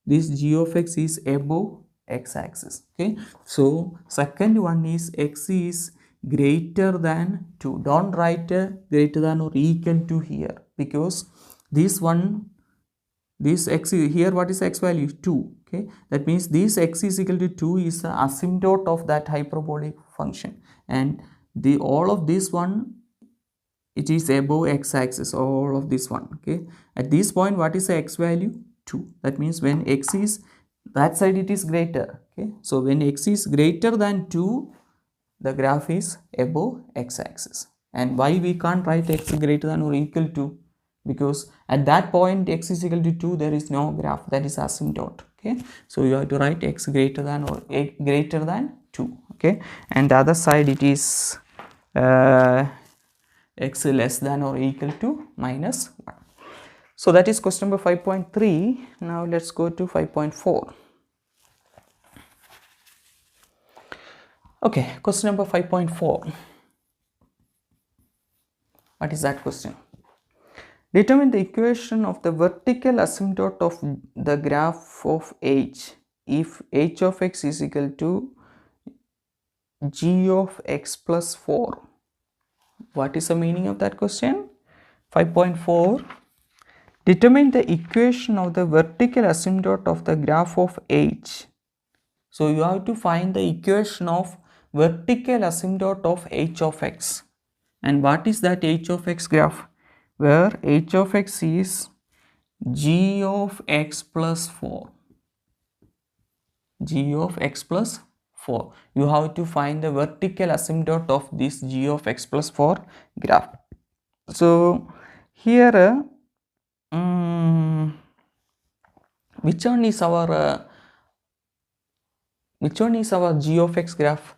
Speaker 1: this g of x is above x-axis. Okay, so second one is x is greater than 2. Don't write greater than or equal to here, because this one, this x is here, what is x value? 2. Okay, that means this x is equal to 2 is the asymptote of that hyperbolic function, and the all of this one, it is above x-axis, all of this one. Okay, at this point, what is the x value? 2. That means when x is that side, it is greater. Okay, so when x is greater than 2, the graph is above x-axis. And why we can't write x greater than or equal to? Because at that point x is equal to 2, there is no graph, that is asymptote. Okay, so you have to write x greater than or greater than 2. Okay, and the other side, it is x less than or equal to -1. So that is question number 5.3. Now let's go to 5.4. Okay, question number 5.4. What is that question? Determine the equation of the vertical asymptote of the graph of h if h of x is equal to g of x plus 4. What is the meaning of that question? 5.4. Determine the equation of the vertical asymptote of the graph of h. So you have to find the equation of vertical asymptote of h of x. And what is that h of x graph? where h of x is g of x plus 4. G of x plus 4. You have to find the vertical asymptote of this g of x plus 4 graph. So here which one is our g of x graph?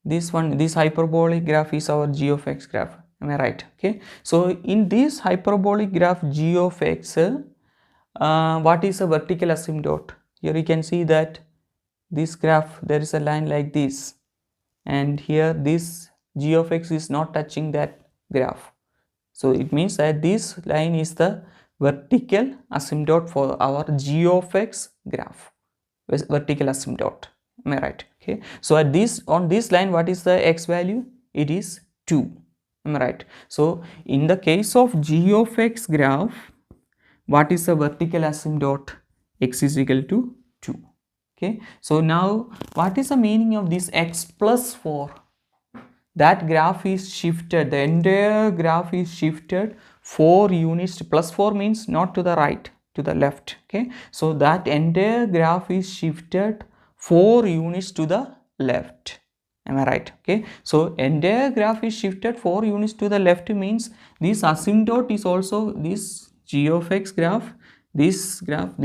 Speaker 1: This one, this hyperbolic graph is our g of x graph. Am I right? Okay. So in this hyperbolic graph g of x, what is a vertical asymptote? Here you can see that this graph, there is a line like this, and here this g of x is not touching that graph. So it means that this line is the vertical asymptote for our g of x graph, vertical asymptote. Am I right? Okay. So at this, on this line, what is the x value? It is 2. Am I right? So in the case of g of x graph, what is the vertical asymptote? X is equal to 2. Okay. So now what is the meaning of this x plus 4? That graph is shifted, the entire graph is shifted 4 units. Plus 4 means not to the right, to the left. Okay. So that entire graph is shifted 4 units to the left. Am I right? Okay. So entire graph is shifted 4 units to the left means this asymptote is also this g of x graph, this graph,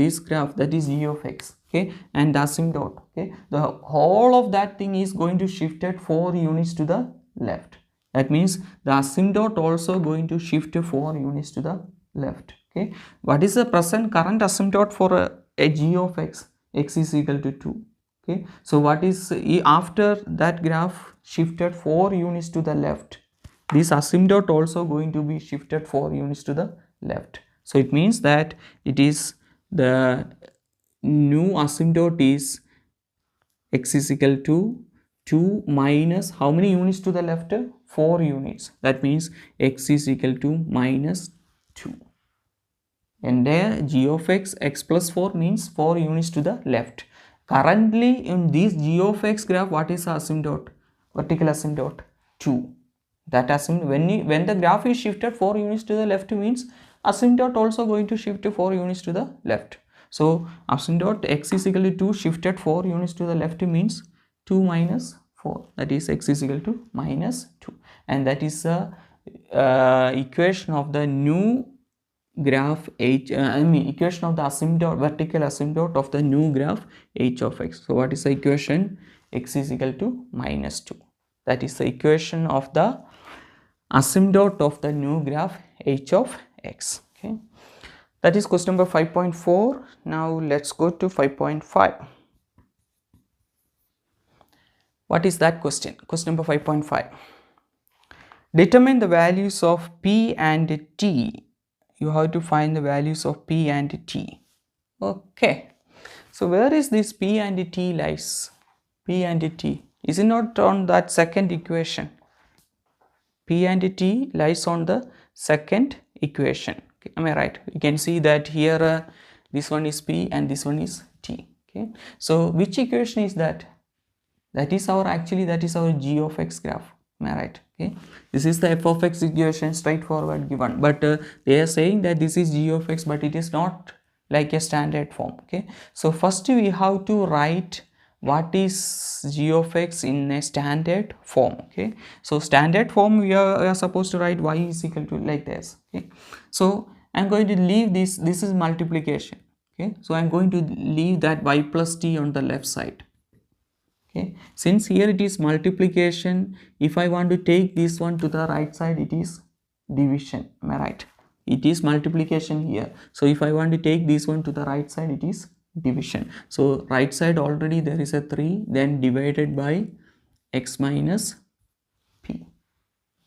Speaker 1: that is g of x. Okay, and the asymptote. Okay, the whole of that thing is going to shifted 4 units to the left. That means the asymptote also going to shift 4 units to the left. Okay, what is the present current asymptote for a g of x? X is equal to 2. Okay, so what is after that graph shifted 4 units to the left, this asymptote also going to be shifted 4 units to the left. So it means that it is the new asymptote is x is equal to 2 minus how many units to the left? 4 units. That means x is equal to minus 2. And there g of x plus 4 means 4 units to the left. Currently in this g of x graph, what is the asymptote? Vertical asymptote 2. That asymptote, when the graph is shifted 4 units to the left means asymptote also going to shift 4 units to the left. So asymptote x is equal to 2 shifted 4 units to the left means 2 minus 4, that is x is equal to minus 2, and that is the equation of the new graph h, equation of the asymptote, vertical asymptote of the new graph h of x. So what is the equation? X is equal to minus 2. That is the equation of the asymptote of the new graph h of x. Okay, that is question number 5.4. now let's go to 5.5. what is that question? Question number 5.5, determine the values of p and t. You have to find the values of p and t. Okay, so where is this p and t lies? P and t, is it not on that second equation? P and t lies on the second equation. Okay, am I right? You can see that here this one is p and this one is t. Okay, so which equation is that? That is our, actually that is our g of x graph. Am I right? Okay, this is the f of x equation, straightforward given, but they are saying that this is g of x, but it is not like a standard form. Okay, so first we have to write what is g of x in a standard form. Okay, so standard form we are supposed to write y is equal to like this. Okay, so I'm going to leave this is multiplication. Okay, so I'm going to leave that y plus t on the left side. Okay, since here it is multiplication, if I want to take this one to the right side, it is division. Am I right? It is multiplication here, so if I want to take this one to the right side, it is division. So right side already there is a 3, then divided by x minus p.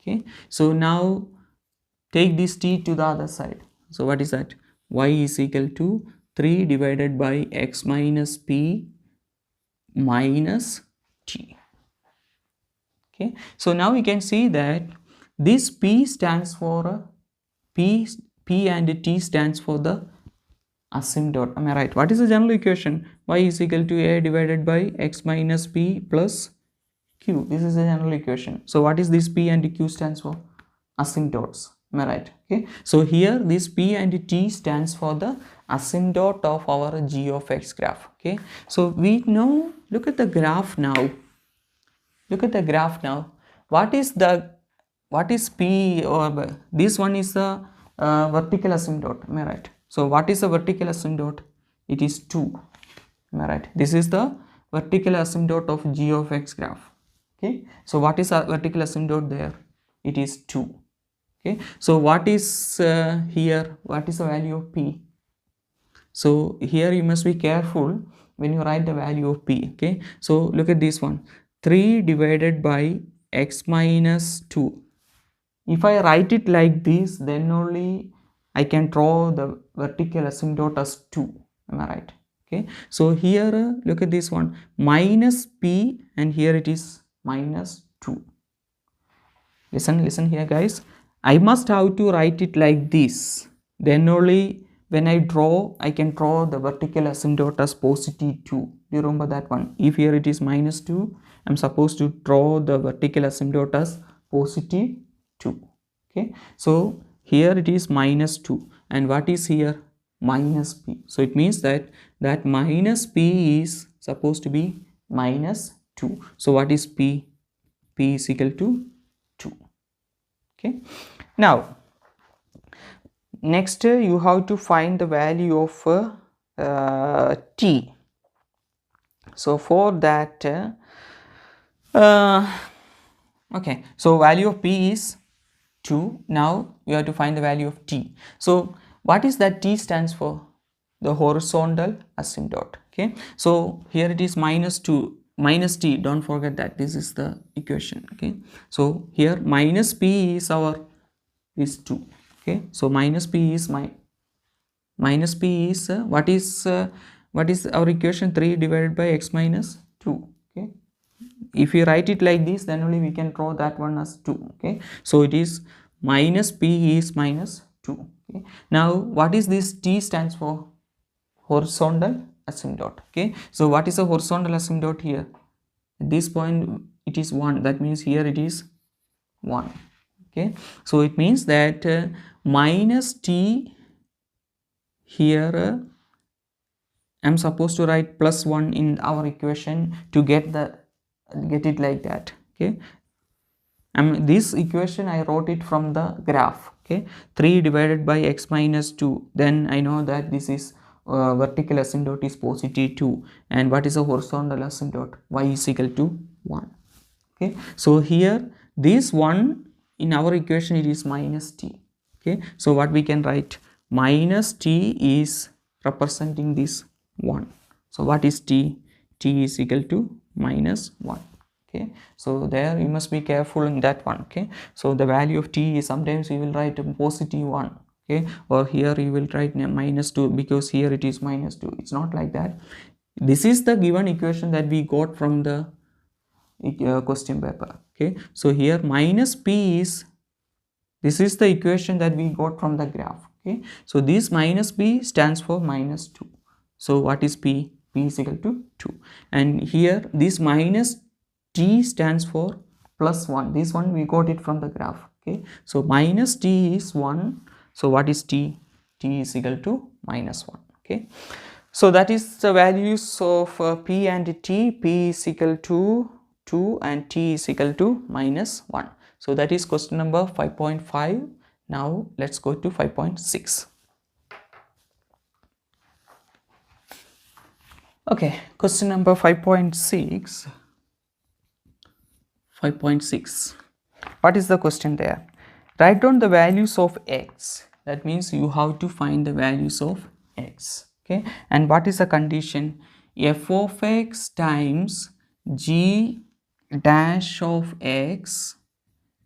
Speaker 1: Okay, so now take this t to the other side. So what is that? Y is equal to 3 divided by x minus p minus t. Okay, so now we can see that this p stands for p and t stands for the asymptote. Am I right? What is the general equation? Y is equal to a divided by x minus p plus q. This is the general equation. So what is this p and q stands for? Asymptotes. Am I right? Okay, so here this P and T stands for the asymptote of our g of x graph. Okay, so we know, look at the graph now. Look at the graph now. What is P, or this one is the vertical asymptote. Am I right? So what is the vertical asymptote? It is 2. Am I right? This is the vertical asymptote of g of x graph. Okay, so what is a vertical asymptote there? It is 2. Okay, so what is here? What is the value of P? So here you must be careful when you write the value of P. Okay, so look at this one, 3 divided by x minus 2. If I write it like this, then only I can draw the vertical asymptote as 2. Am I right? Okay, so here look at this one, minus P, and here it is minus 2. Listen here guys, I must have to write it like this, then only when I draw, I can draw the vertical asymptote as positive 2. Do you remember that one? If here it is minus 2, I'm supposed to draw the vertical asymptote as positive 2. Okay, so here it is minus 2, and what is here? Minus P. So it means that minus P is supposed to be minus 2. So what is P? P is equal to 2. Okay, now next you have to find the value of T. So for that okay, so value of P is 2. Now you have to find the value of T. So what is that T stands for? The horizontal asymptote. Okay, so here it is minus 2 minus T, don't forget that this is the equation. Okay, so here minus P is our is 2. Okay, so minus P is minus P is what is our equation? 3 divided by x minus 2. Okay, if you write it like this, then only we can draw that one as 2. Okay, so it is minus P is minus 2. Okay, now what is this T stands for? Horizontal asymptote. Okay, so what is a horizontal asymptote here? At this point it is 1, that means here it is 1. Okay, so it means that minus T here I'm supposed to write plus 1 in our equation to get it like that. Okay, this equation I wrote it from the graph. Okay, 3 divided by x minus 2, then I know that this is vertical asymptote is positive 2, and what is a horizontal asymptote? Y is equal to 1. Okay, so here this 1 in our equation it is minus T. Okay, so what we can write? Minus T is representing this 1. So what is T? T is equal to minus 1. Okay, so there you must be careful in that one. Okay, so the value of T is, sometimes you will write a positive 1. Okay, or here you will write minus 2 because here it is minus 2. It's not like that. This is the given equation that we got from the question paper. Okay, so here minus P is, this is the equation that we got from the graph. Okay, so this minus P stands for minus 2. So what is P? P is equal to 2, and here this minus T stands for plus 1. This one we got it from the graph. Okay, so minus T is 1. So what is T? T is equal to minus 1. Okay, so that is the values of P and T. P is equal to 2 and T is equal to minus 1. So that is question number 5.5. Now let's go to 5.6. Okay, question number 5.6. 5.6. What is the question there? Write down the values of x. That means you have to find the values of x. Okay, and what is the condition? F of x times g dash of x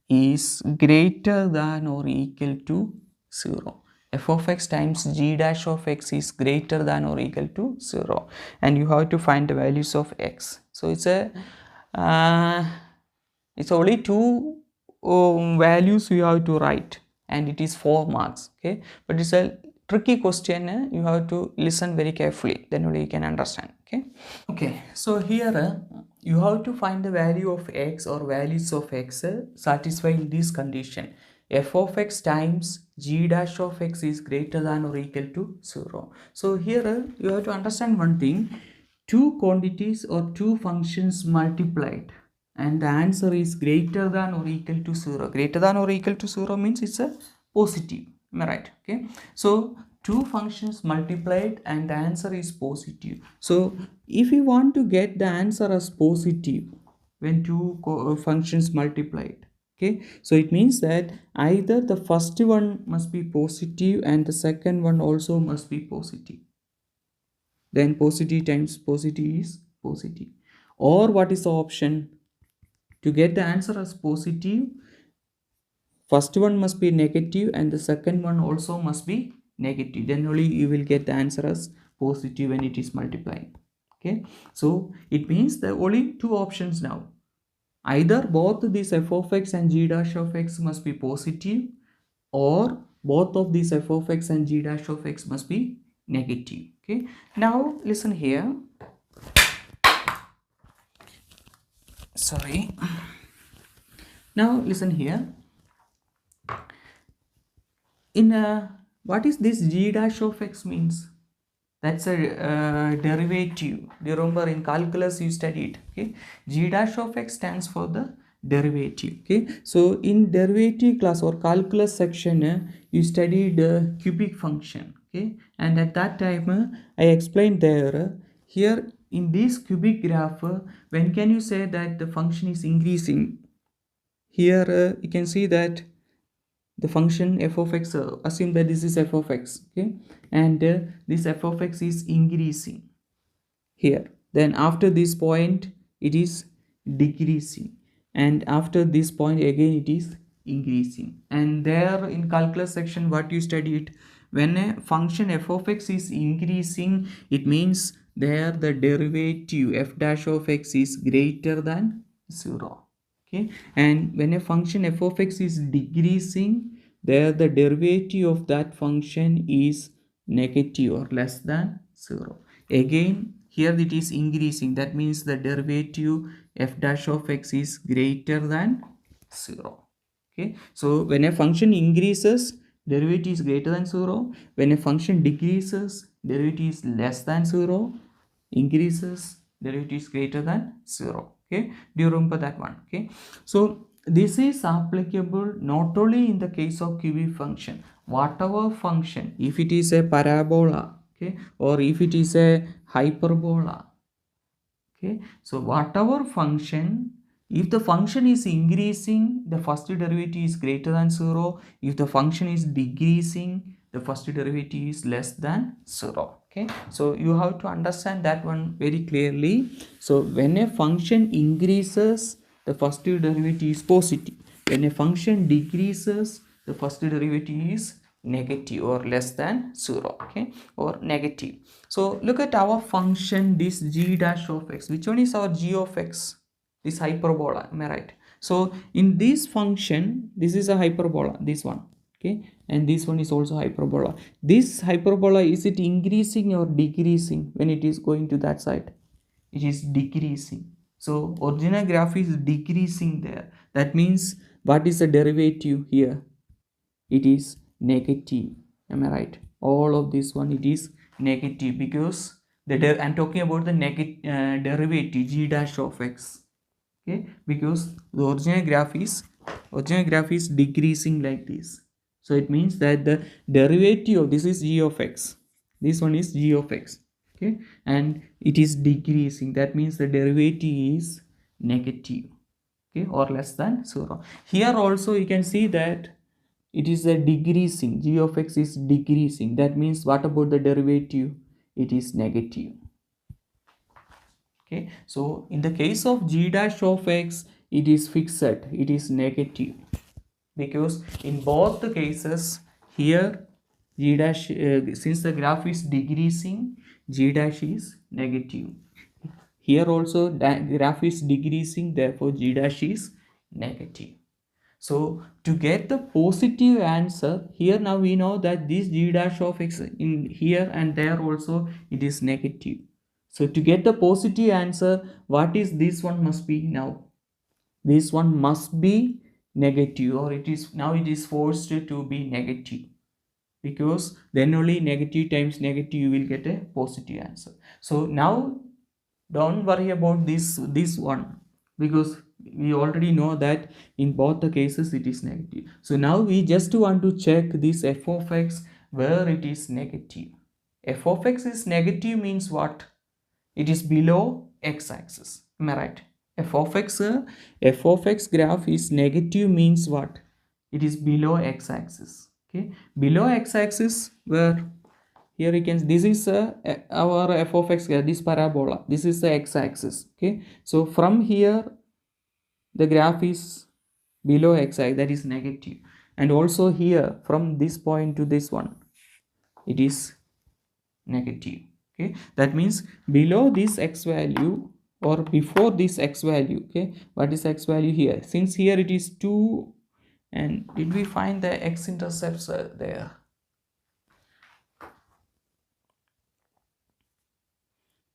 Speaker 1: is greater than or equal to 0. F of x times g dash of x is greater than or equal to 0, and you have to find the values of x. So it's a it's only 2 values you have to write, and it is 4 marks. Okay, but it's a tricky question. You have to listen very carefully, then only you can understand. Okay, so here you have to find the value of x or values of x satisfying this condition. f of x times g dash of x is greater than or equal to 0. So here you have to understand one thing. Two quantities or two functions multiplied and the answer is greater than or equal to 0. Greater than or equal to 0 means it's a positive. Am I right? Okay. So two functions multiplied and the answer is positive. So if you want to get the answer as positive when two functions multiplied, okay, so it means that either the first one must be positive and the second one also must be positive. Then positive times positive is positive. Or what is the option? To get the answer as positive, first one must be negative and the second one also must be negative. Then only you will get the answer as positive when it is multiplying. Okay, so it means there are only two options now. Either both this f of x and g dash of x must be positive, or both of these f of x and g dash of x must be negative. Okay, now listen here. Sorry. Now listen here. In what is this g dash of x means? That's a derivative. Remember in calculus you studied. Okay, g dash of x stands for the derivative. Okay, so in derivative class or calculus section you studied cubic function. Okay, and at that time I explained there. Here in this cubic graph, when can you say that the function is increasing? Here you can see that the function f of x, assume that this is f of x, okay, and this f of x is increasing here. Then after this point it is decreasing, and after this point again it is increasing. And there in calculus section what you studied, when a function f of x is increasing, it means there the derivative f dash of x is greater than 0. Okay, and when a function f of x is decreasing, there the derivative of that function is negative or less than 0. Again here it is increasing, that means the derivative f dash of x is greater than 0. Okay, so when a function increases, derivative is greater than 0. When a function decreases, derivative is less than 0. Increases, derivative is greater than 0. Okay, do you remember that one? Okay, so this is applicable not only in the case of cubic function, whatever function, if it is a parabola, okay, or if it is a hyperbola, okay, so whatever function, if the function is increasing, the first derivative is greater than 0. If the function is decreasing, the first derivative is less than 0. Okay, so you have to understand that one very clearly. So when a function increases, the first derivative is positive. When a function decreases, the first derivative is negative or less than 0. Okay, or negative. So look at our function, this g dash of x. Which one is our g of x? This hyperbola, am I right? So in this function, this is a hyperbola, this one. Okay, and this one is also hyperbola. This hyperbola, is it increasing or decreasing when it is going to that side? It is decreasing. So original graph is decreasing there. That means what is the derivative here? It is negative. Am I right? All of this one, it is negative, because I'm talking about the negative derivative g dash of x. Okay, because the original graph is decreasing like this. So it means that the derivative of this is g of x. This one is g of x. Okay, and it is decreasing. That means the derivative is negative. Okay, or less than 0. Here also you can see that it is a decreasing. G of x is decreasing. That means what about the derivative? It is negative. Okay, so in the case of g dash of x, it is fixed, it is negative, because in both the cases here g dash, since the graph is decreasing, g dash is negative. Here also graph is decreasing, therefore g dash is negative. So to get the positive answer, here now we know that this g dash of x in here and there also it is negative. So to get the positive answer, what is this one must be now? This one must be negative, or it is forced to be negative, because then only negative times negative you will get a positive answer. So now don't worry about this one, because we already know that in both the cases it is negative. So now we just want to check this f of x where it is negative. F of x is negative means what? It is below x-axis. Am I right? f of x graph is negative means what? It is below x-axis. Okay, below x-axis, where here you can, this is our f of x, this parabola, this is the x-axis. Okay, so from here the graph is below x-axis, that is negative, and also here from this point to this one it is negative. Okay, that means below this x value or before this x value. Okay, what is x value here? Since here it is 2, and did we find the x-intercepts there?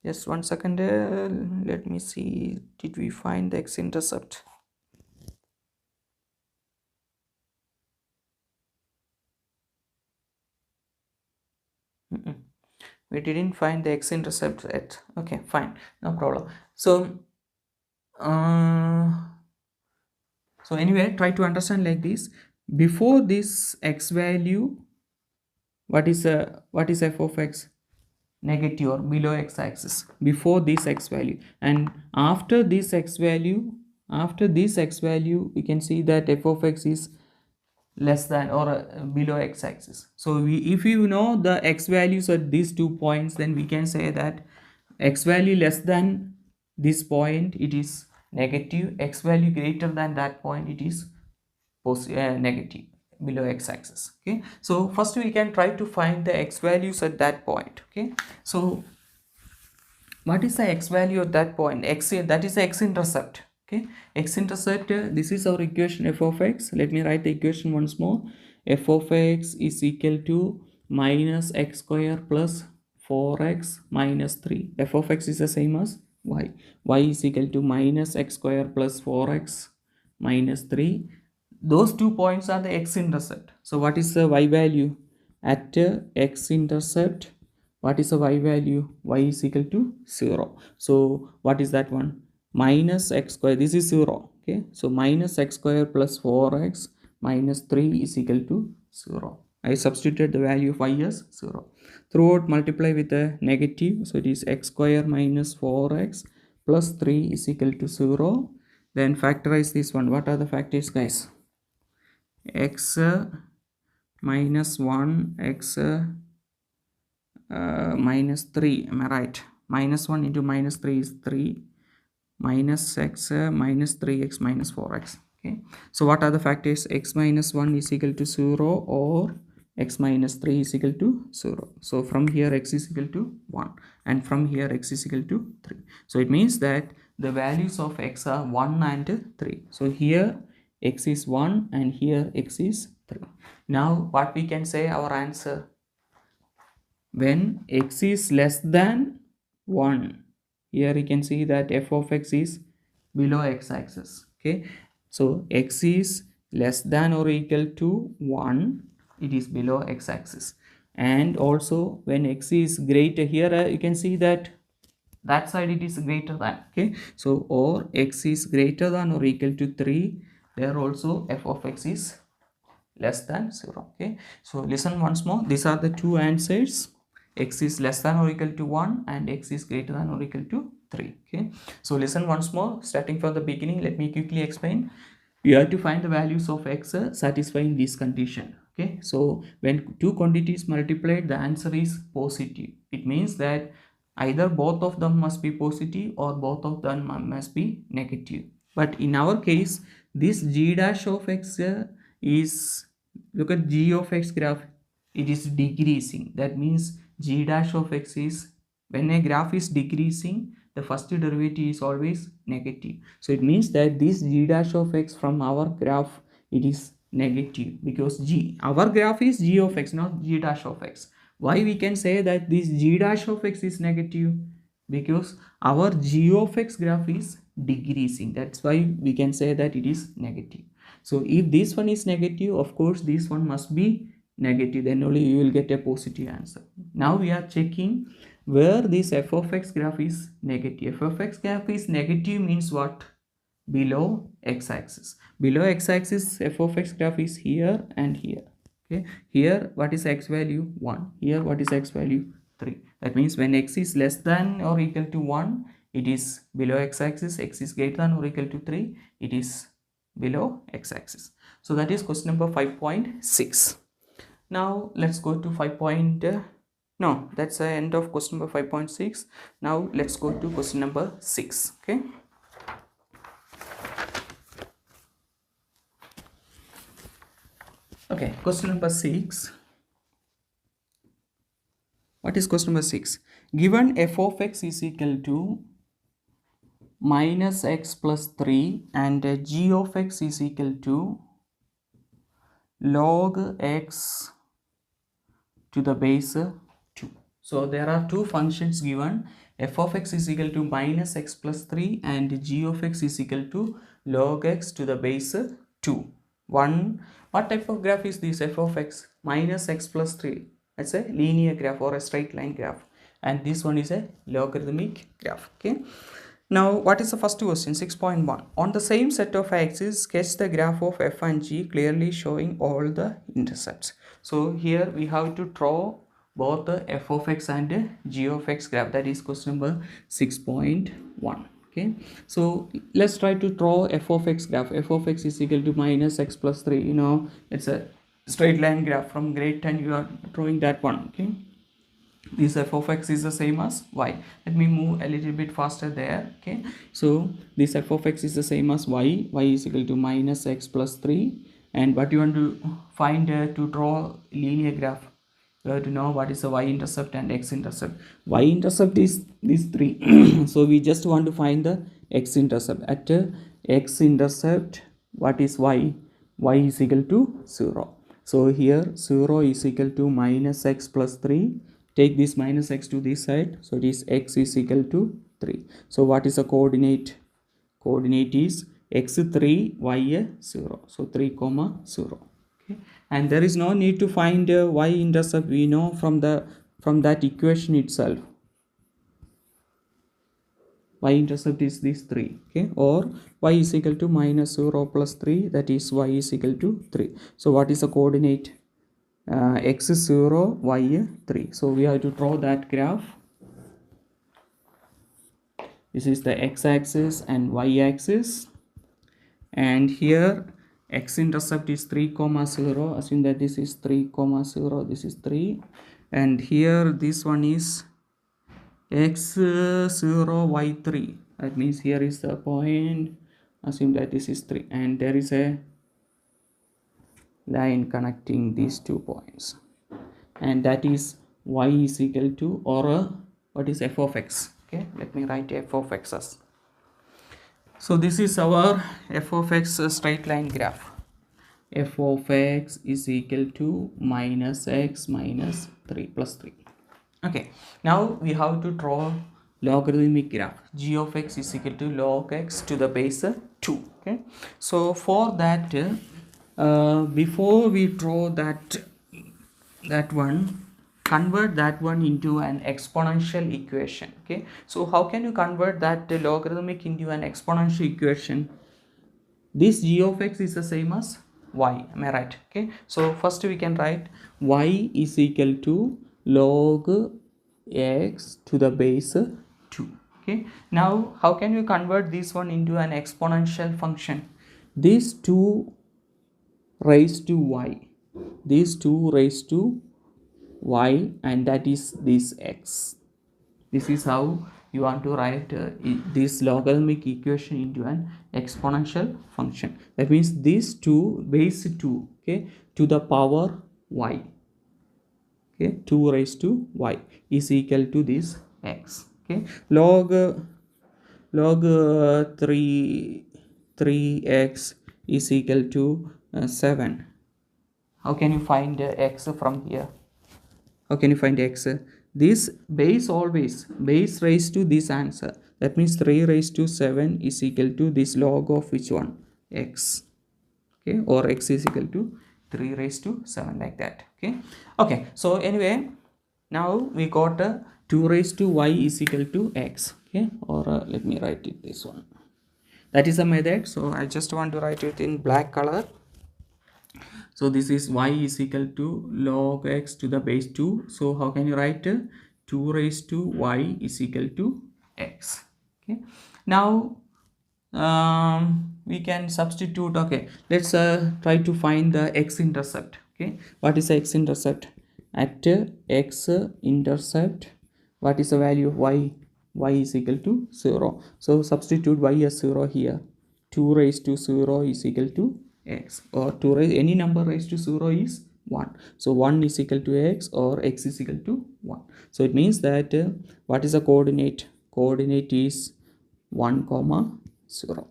Speaker 1: Just 1 second, let me see, did we find the x-intercept? We didn't find the x-intercept yet. Okay, fine, no problem. So anyway, try to understand like this. Before this x value, what is f of x? Negative, or below x-axis, before this x value. And after this x value, we can see that f of x is less than or below x-axis. So if you know the x values at these 2 points, then we can say that x value less than this point it is negative, x value greater than that point it is negative, below x-axis. Okay, so first we can try to find the x values at that point. Okay, so what is the x value at that point? X, that is the x-intercept. Okay, x-intercept, this is our equation f of x. Let me write the equation once more. F of x is equal to minus x square plus 4x minus 3. F of x is the same as y. Y is equal to minus x square plus 4x minus 3. Those 2 points are the x-intercept. So what is the y value? At x-intercept, what is the y value? Y is equal to 0. So what is that one? Minus x square, this is 0. Okay, so minus x square plus 4x minus 3 is equal to 0. I substituted the value of y as 0. Throughout multiply with a negative, so it is x square minus 4x plus 3 is equal to 0. Then factorize this one. What are the factors, guys? X minus 1, x minus 3, am I right? Minus 1 into minus 3 is 3, minus x minus 3x minus 4x. Okay, so what are the factors? X minus 1 is equal to 0, or x minus 3 is equal to 0. So from here x is equal to 1, and from here x is equal to 3. So it means that the values of x are 1 and 3. So here x is 1 and here x is 3. Now what we can say our answer? When x is less than 1, here you can see that f of x is below x-axis. Okay, so x is less than or equal to 1, it is below x-axis. And also when x is greater, here you can see that side it is greater than. Okay, so or x is greater than or equal to 3, there also f of x is less than 0. Okay, so listen once more, these are the two answers. X is less than or equal to 1 and x is greater than or equal to 3. Okay, so listen once more, starting from the beginning. Let me quickly explain. You have to find the values of x satisfying this condition. Okay, so when two quantities multiplied, the answer is positive. It means that either both of them must be positive or both of them must be negative. But in our case, this g dash of x is, look at g of x graph, it is decreasing. That means g dash of x is, when a graph is decreasing, the first derivative is always negative. So it means that this g dash of x from our graph, it is negative, because our graph is g of x, not g dash of x. Why we can say that this g dash of x is negative? Because our g of x graph is decreasing. That's why we can say that it is negative. So if this one is negative, of course this one must be negative, then only you will get a positive answer. Now we are checking where this f of x graph is negative. F of x graph is negative means what? Below x-axis. Below x-axis, f of x graph is here and here. Okay, here what is x value? 1. Here what is x value? 3. That means when x is less than or equal to 1, it is below x-axis. X is greater than or equal to 3, it is below x-axis. So that is question number 5.6. Now let's go to 5. No, that's the end of question number 5.6. Now let's go to question number 6. Okay. Okay, question number 6. What is question number 6? Given f of x is equal to minus x plus 3 and g of x is equal to log x to the base 2. So there are two functions given. F of x is equal to minus x plus 3 and g of x is equal to log x to the base 2. What type of graph is this? F of x minus x plus 3. It's a linear graph or a straight line graph, and this one is a logarithmic graph. Okay. Now what is the first question? 6.1. On the same set of axes, sketch the graph of f and g clearly showing all the intercepts. So here we have to draw both the f of x and g of x graph. That is question number 6.1. Okay, so let's try to draw f of x graph. F of x is equal to minus x plus 3. You know, it's a straight line graph from grade 10. You are drawing that one. Okay, this f of x is the same as y. Let me move a little bit faster there. Okay, so this f of x is the same as y. Y is equal to minus x plus 3. And what you want to find to draw linear graph, you have to know what is the y-intercept and x-intercept. Y-intercept is these 3. So we just want to find the x-intercept. At x-intercept, what is y? Y is equal to 0. So here 0 is equal to minus x plus 3. Take this minus x to this side. So it is x is equal to 3. So what is the coordinate? Coordinate is x3, y 0. So 3, 0. Okay. And there is no need to find y-intercept. We know from that equation itself. Y-intercept is this 3. Okay. Or y is equal to minus 0 plus 3. That is y is equal to 3. So what is the coordinate? X is 0, y 3. So we have to draw that graph. This is the x-axis and y-axis. And here x-intercept is 3, 0. Assume that this is 3, 0. This is 3. And here this one is x 0, y 3. That means here is the point. Assume that this is 3. And there is a line connecting these 2 points. And that is y is equal to, or what is f of x? Okay, let me write f of x as. So this is our f of x straight line graph. F of x is equal to minus x minus 3 plus 3. Okay, now we have to draw logarithmic graph. G of x is equal to log x to the base 2. Okay, so for that, before we draw that one, convert that one into an exponential equation. Okay, so how can you convert that logarithmic into an exponential equation? This g of x is the same as y, am I right? Okay, so first we can write y is equal to log x to the base 2. Okay, now how can you convert this one into an exponential function? These 2 raised to y, these 2 raised to y, and that is this x. This is how you want to write this logarithmic equation into an exponential function. That means these 2 base 2, okay, to the power y, okay, 2 raised to y is equal to this x. Okay, log 3x is equal to 7. How can you find x from here? How can you find x? This base always base raised to this answer. That means 3 raised to 7 is equal to this log of which one? X. okay, or x is equal to 3 raised to 7, like that. Okay, so anyway, now we got 2 raised to y is equal to x, okay, or let me write it this one. That is a method, so I just want to write it in black color. So this is y is equal to log x to the base 2. So how can you write 2 raised to y is equal to x? Okay, now we can substitute. Okay, let's try to find the x-intercept. Okay, what is the x-intercept? At x-intercept, what is the value of y? Y is equal to 0. So substitute y as 0 here. 2 raised to 0 is equal to x, or 2 raised, any number raised to 0 is 1. So 1 is equal to x, or x is equal to 1. So it means that what is the coordinate? Coordinate is 1 comma 0.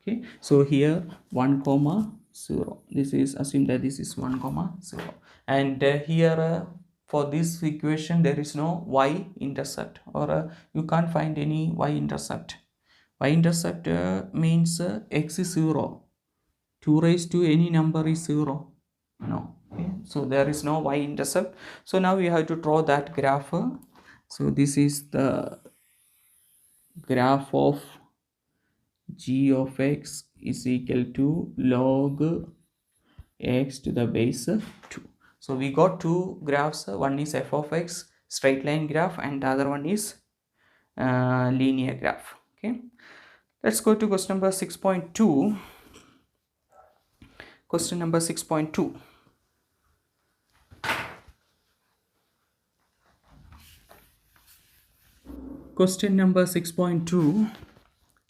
Speaker 1: Okay, so here 1 comma 0, this is, assume that this is 1 comma 0, and here for this equation there is no y intercept, or you can't find any y intercept. Y intercept means x is 0. 2 raised to any number is 0, no. Okay, so there is no y intercept. So now we have to draw that graph. So this is the graph of g of x is equal to log x to the base 2. So we got two graphs. One is f of x, straight line graph, and the other one is linear graph. Okay, let's go to question number 6.2. Question number 6.2. Question number 6.2.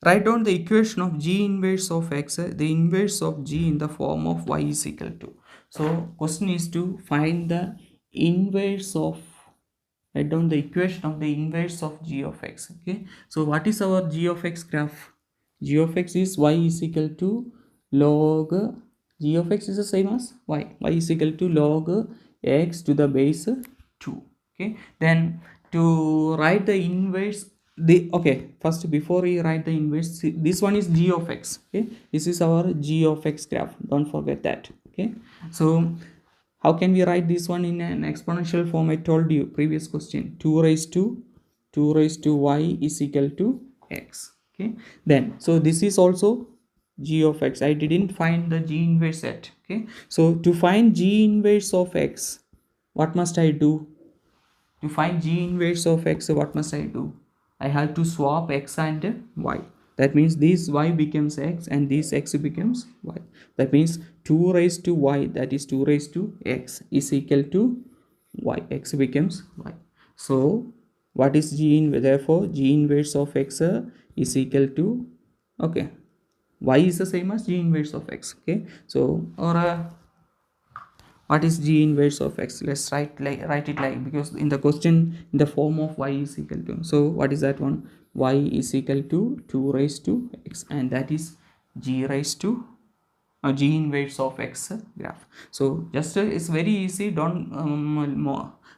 Speaker 1: Write down the equation of g inverse of x, the inverse of g in the form of y is equal to. So question is to find the inverse of, write down the equation of the inverse of g of x. Okay, so what is our g of x graph? G of x is y is equal to log, g of x is the same as y is equal to log x to the base 2. Okay, then to write the inverse, first before we write the inverse, this one is g of x. Okay, this is our g of x graph, don't forget that. Okay, so how can we write this one in an exponential form? I told you previous question, 2 raised to y is equal to x. Okay, then so this is also g of x. I didn't find the g inverse yet. Okay, so to find g inverse of x, what must I do? To find g inverse of x, what must I do? I have to swap x and y. That means this y becomes x and this x becomes y. That means 2 raised to y, that is 2 raised to x, is equal to y. X becomes y. So what is g inverse? Therefore g inverse of x is equal to, okay, y is the same as g inverse of x. Okay, so or what is g inverse of x? Let's write it like, because in the question in the form of y is equal to, so what is that one? Y is equal to 2 raised to x, and that is g raised to g inverse of x graph. So just it's very easy, don't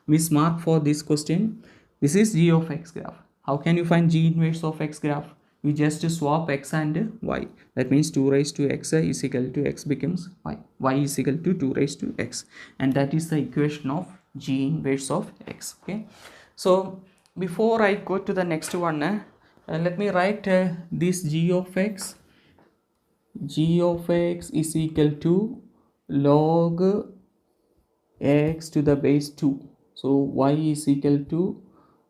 Speaker 1: miss mark for this question. This is g of x graph. How can you find g inverse of x graph? We just swap x and y. That means 2 raised to x is equal to x becomes y. Y is equal to 2 raised to x, and that is the equation of g inverse of x. Okay, so before I go to the next one, let me write this g of x. G of x is equal to log x to the base 2. So y is equal to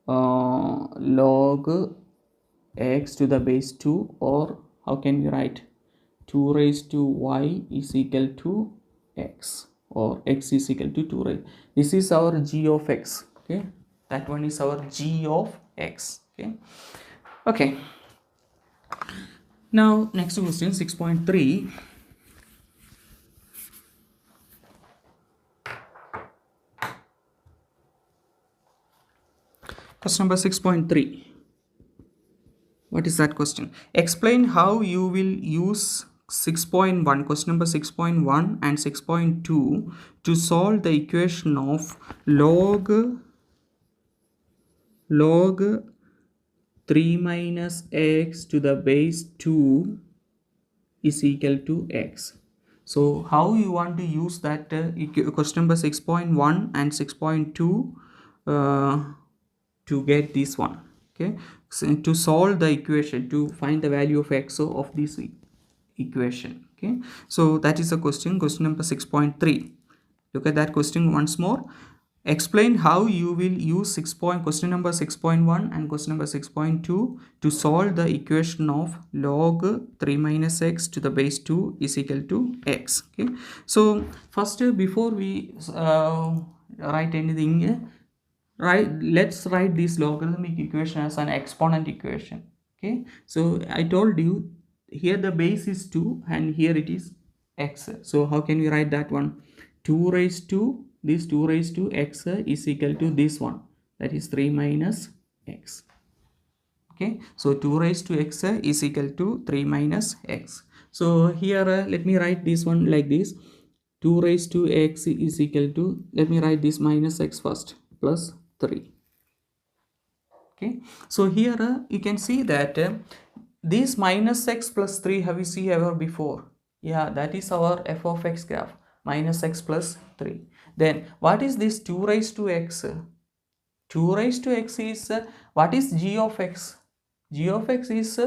Speaker 1: log x to the base 2, or how can we write 2 raised to y is equal to x, or x is equal to 2 raised. This is our g of x. Okay, that one is our g of x. Okay, now next question 6.3. Question number 6.3. What is that question? Explain how you will use 6.1, question number 6.1 and 6.2 to solve the equation of log 3 minus x to the base 2 is equal to x. So how you want to use that question number 6.1 and 6.2 uh, to get this one? Okay, so to solve the equation, to find the value of x of this equation. Okay, so that is the question number 6.3. Look at that question once more. Explain how you will use question number 6.1 and question number 6.2 to solve the equation of log 3 minus x to the base 2 is equal to x. Okay, so first before we write anything, let's write this logarithmic equation as an exponent equation. Okay, so I told you here the base is 2 and here it is x. So how can we write that one? 2 raised to this 2 raised to x is equal to this one, that is 3 minus x. Okay, so 2 raised to x is equal to 3 minus x. So here let me write this one like this. 2 raised to x is equal to, let me write this minus x first, plus 3. Okay, so here you can see that this minus x plus 3 have you seen ever before? Yeah, that is our f of x graph, minus x plus 3. Then what is this 2 raised to x? 2 raised to x is what is g of x? G of x is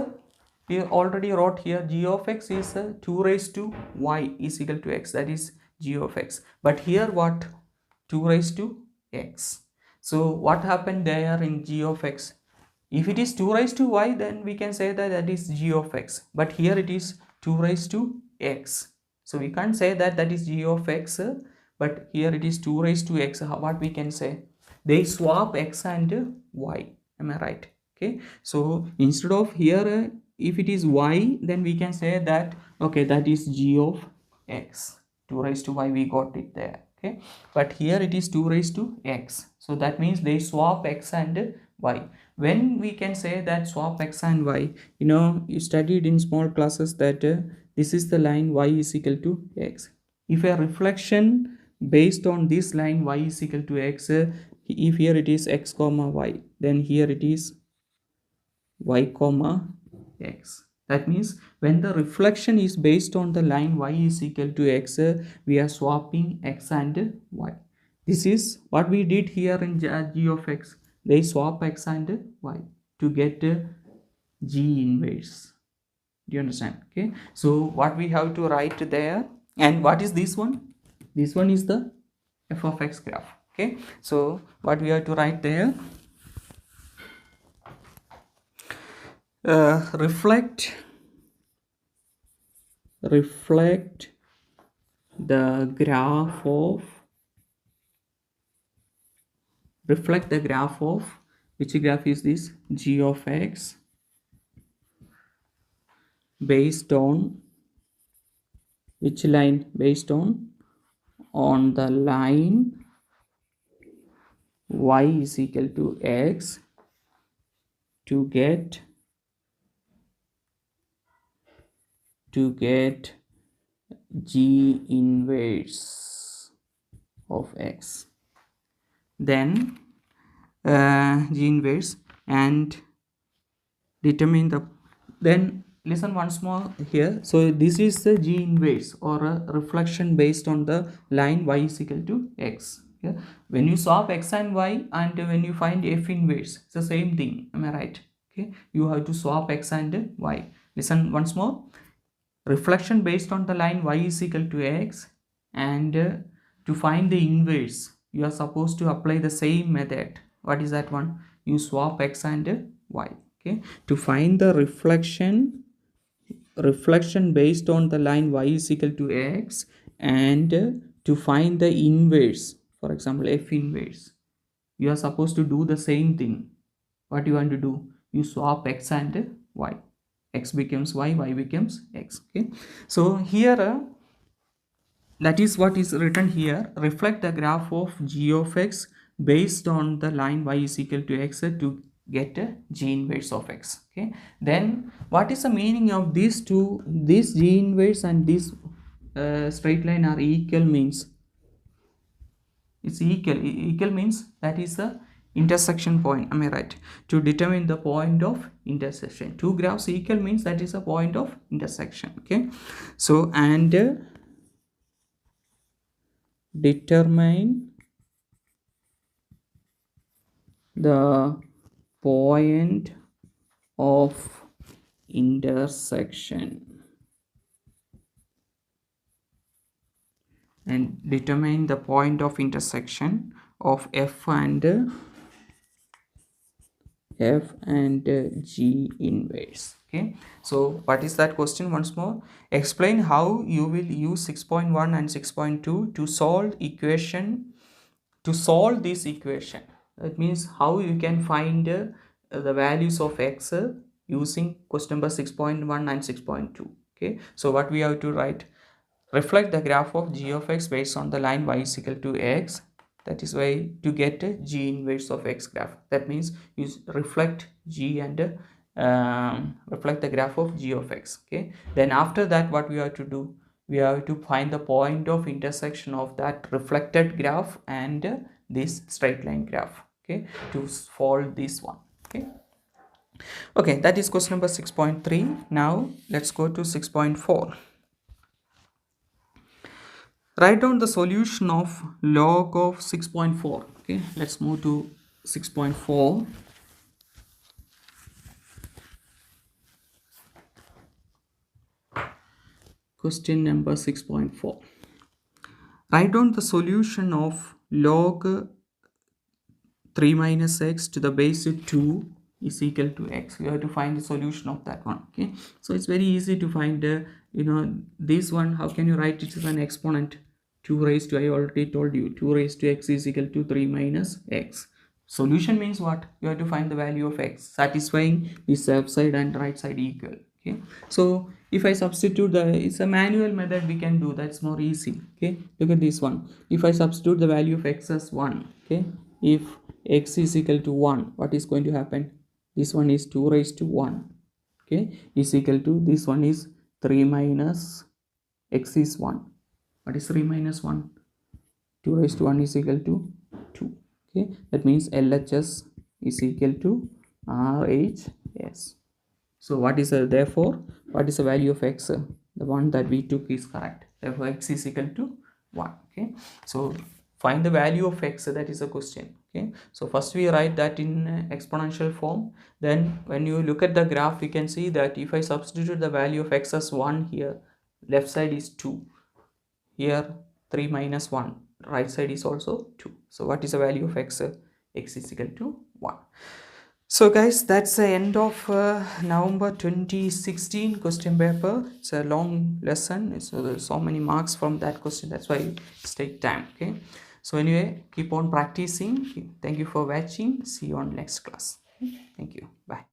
Speaker 1: we already wrote here, g of x is 2 raised to y is equal to x, that is g of x. But here what? 2 raised to x. So what happened there in g of x? If it is 2 raised to y, then we can say that that is g of x. But here it is 2 raised to x. So we can't say that that is g of x, but here it is 2 raised to x. What we can say? They swap x and y. Am I right? Okay. So instead of here, if it is y, then we can say that, okay, that is g of x. 2 raised to y, we got it there. Okay. But here it is 2 raised to x. So that means they swap x and y. When we can say that swap x and y, you studied in small classes that this is the line y is equal to x. If a reflection based on this line y is equal to x, if here it is x comma y, then here it is y comma x. That means when the reflection is based on the line y is equal to x, we are swapping x and y. This is what we did here in g of x. They swap x and y to get g inverse. Do you understand? Okay, so what we have to write there, and what is this one? This one is the f of x graph. Okay, so what we have to write there, reflect the graph of which graph is this? G of x based on which line? Based on the line y is equal to x to get g inverse of x. Then g inverse and determine the, then listen once more here. So this is the g inverse or a reflection based on the line y is equal to x. Yeah? When you swap x and y and when you find f inverse, it's the same thing. Am I right? Okay, you have to swap x and y. Listen once more. Reflection based on the line y is equal to x, and to find the inverse, you are supposed to apply the same method. What is that one? You swap x and y. Okay, to find the reflection based on the line y is equal to x, and to find the inverse, for example f inverse, you are supposed to do the same thing. What you want to do? You swap x and y. X becomes y, y becomes x. Okay, so here that is what is written here. Reflect the graph of g of x based on the line y is equal to x to get a g inverse of x. Okay, then what is the meaning of these two? This g inverse and this straight line are equal means it's equal means that is the intersection point. Am I right? To determine the point of intersection, two graphs equal means that is a point of intersection. Okay, so and determine the point of intersection and determine the point of intersection of f and g inverse. Okay, so what is that question? Once more, explain how you will use 6.1 and 6.2 to solve this equation. That means how you can find the values of x using question number 6.1 and 6.2. Okay, so what we have to write: reflect the graph of g of x based on the line y is equal to x. That is why to get g inverse of x graph, that means you reflect g and reflect the graph of g of x. Okay, then after that what we have to do, we have to find the point of intersection of that reflected graph and this straight line graph. Okay, to solve this one. Okay, that is question number 6.3. now let's go to 6.4. Write down the solution of log of 6.4. Okay, let's move to 6.4. Question number 6.4. Write down the solution of log 3 minus x to the base 2 is equal to x. We have to find the solution of that one. Okay, so it's very easy to find this one. How can you write it as an exponent? 2 raised to, I already told you, 2 raised to x is equal to 3 minus x. Solution means what? You have to find the value of x satisfying this left side and right side equal. Okay, so if I substitute it's a manual method, we can do that's more easy. Okay, look at this one. If I substitute the value of x as 1, okay, if x is equal to 1, what is going to happen? This one is 2 raised to 1, okay, is equal to, this one is 3 minus x is 1. What is 3 minus 1? 2 raised to 1 is equal to 2. Okay, that means LHS is equal to RHS. So what is therefore what is the value of x? The one that we took is correct. Therefore x is equal to 1. Okay, so find the value of x, that is a question. Okay, so first we write that in exponential form. Then when you look at the graph, you can see that if I substitute the value of x as 1 here, left side is 2, here 3 minus 1, right side is also 2. So what is the value of x? X is equal to 1. So guys, that's the end of November 2016 question paper. It's a long lesson, so there's so many marks from that question, that's why it's take time. Okay, so anyway, keep on practicing. Thank you for watching. See you on next class. Thank you. Bye.